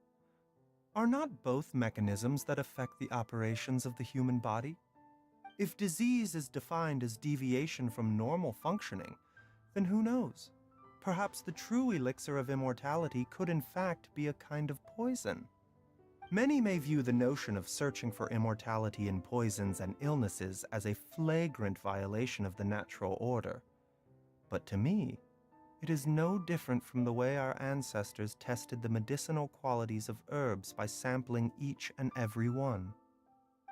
are not both mechanisms that affect the operations of the human body? If disease is defined as deviation from normal functioning, then who knows? Perhaps the true elixir of immortality could in fact be a kind of poison. Many may view the notion of searching for immortality in poisons and illnesses as a flagrant violation of the natural order. But to me, it is no different from the way our ancestors tested the medicinal qualities of herbs by sampling each and every one.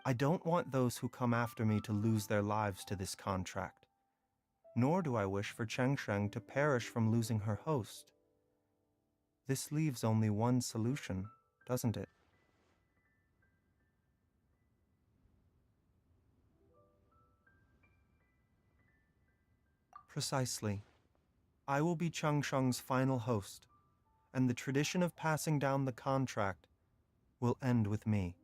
I don't want those who come after me to lose their lives to this contract. Nor do I wish for Cheng Sheng to perish from losing her host. This leaves only one solution, doesn't it? Precisely. I will be Cheng Sheng's final host, and the tradition of passing down the contract will end with me.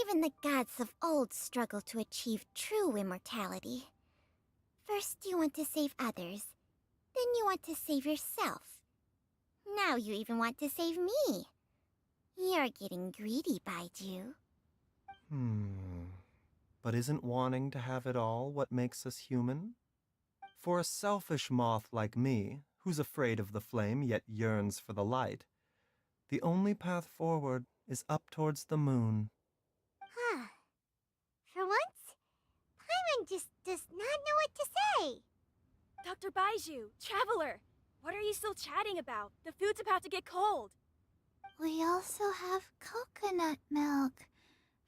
Even the gods of old struggle to achieve true immortality. First you want to save others, then you want to save yourself. Now you even want to save me. You're getting greedy, Baizhu. But isn't wanting to have it all what makes us human? For a selfish moth like me, who's afraid of the flame yet yearns for the light, the only path forward is up towards the moon. For once, Paimon just does not know what to say. Dr. Baizhu, Traveler, what are you still chatting about? The food's about to get cold. We also have coconut milk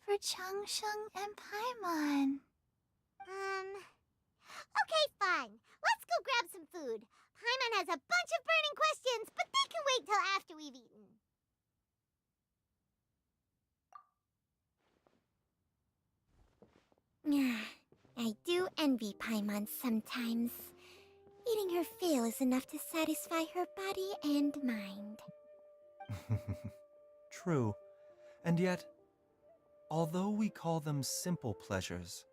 for Cheng Sheng and Paimon. Okay, fine. Let's go grab some food. Paimon has a bunch of burning questions, but they can wait till after we've eaten. I do envy Paimon sometimes. Eating her fill is enough to satisfy her body and mind. True. And yet, Although we call them simple pleasures,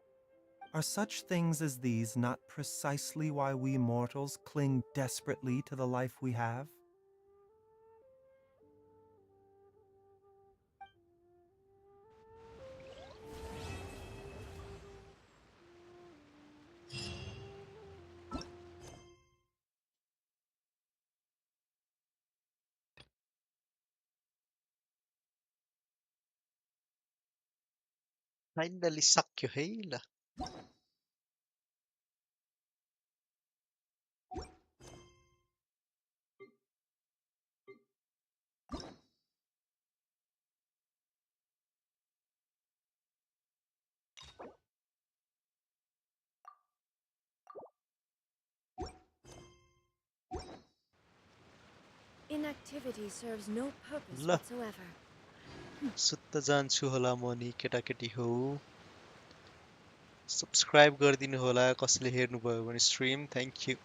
are such things as these not precisely why we mortals cling desperately to the life we have? Finally सक्यो है ल Inactivity serves no purpose ल whatsoever. सुत्त जान्छु होला म नि केटाकेटी हो सब्स्क्राइब गरिदिनु होला कसैले हेर्नुभयो भने स्ट्रिम थ्यांक यू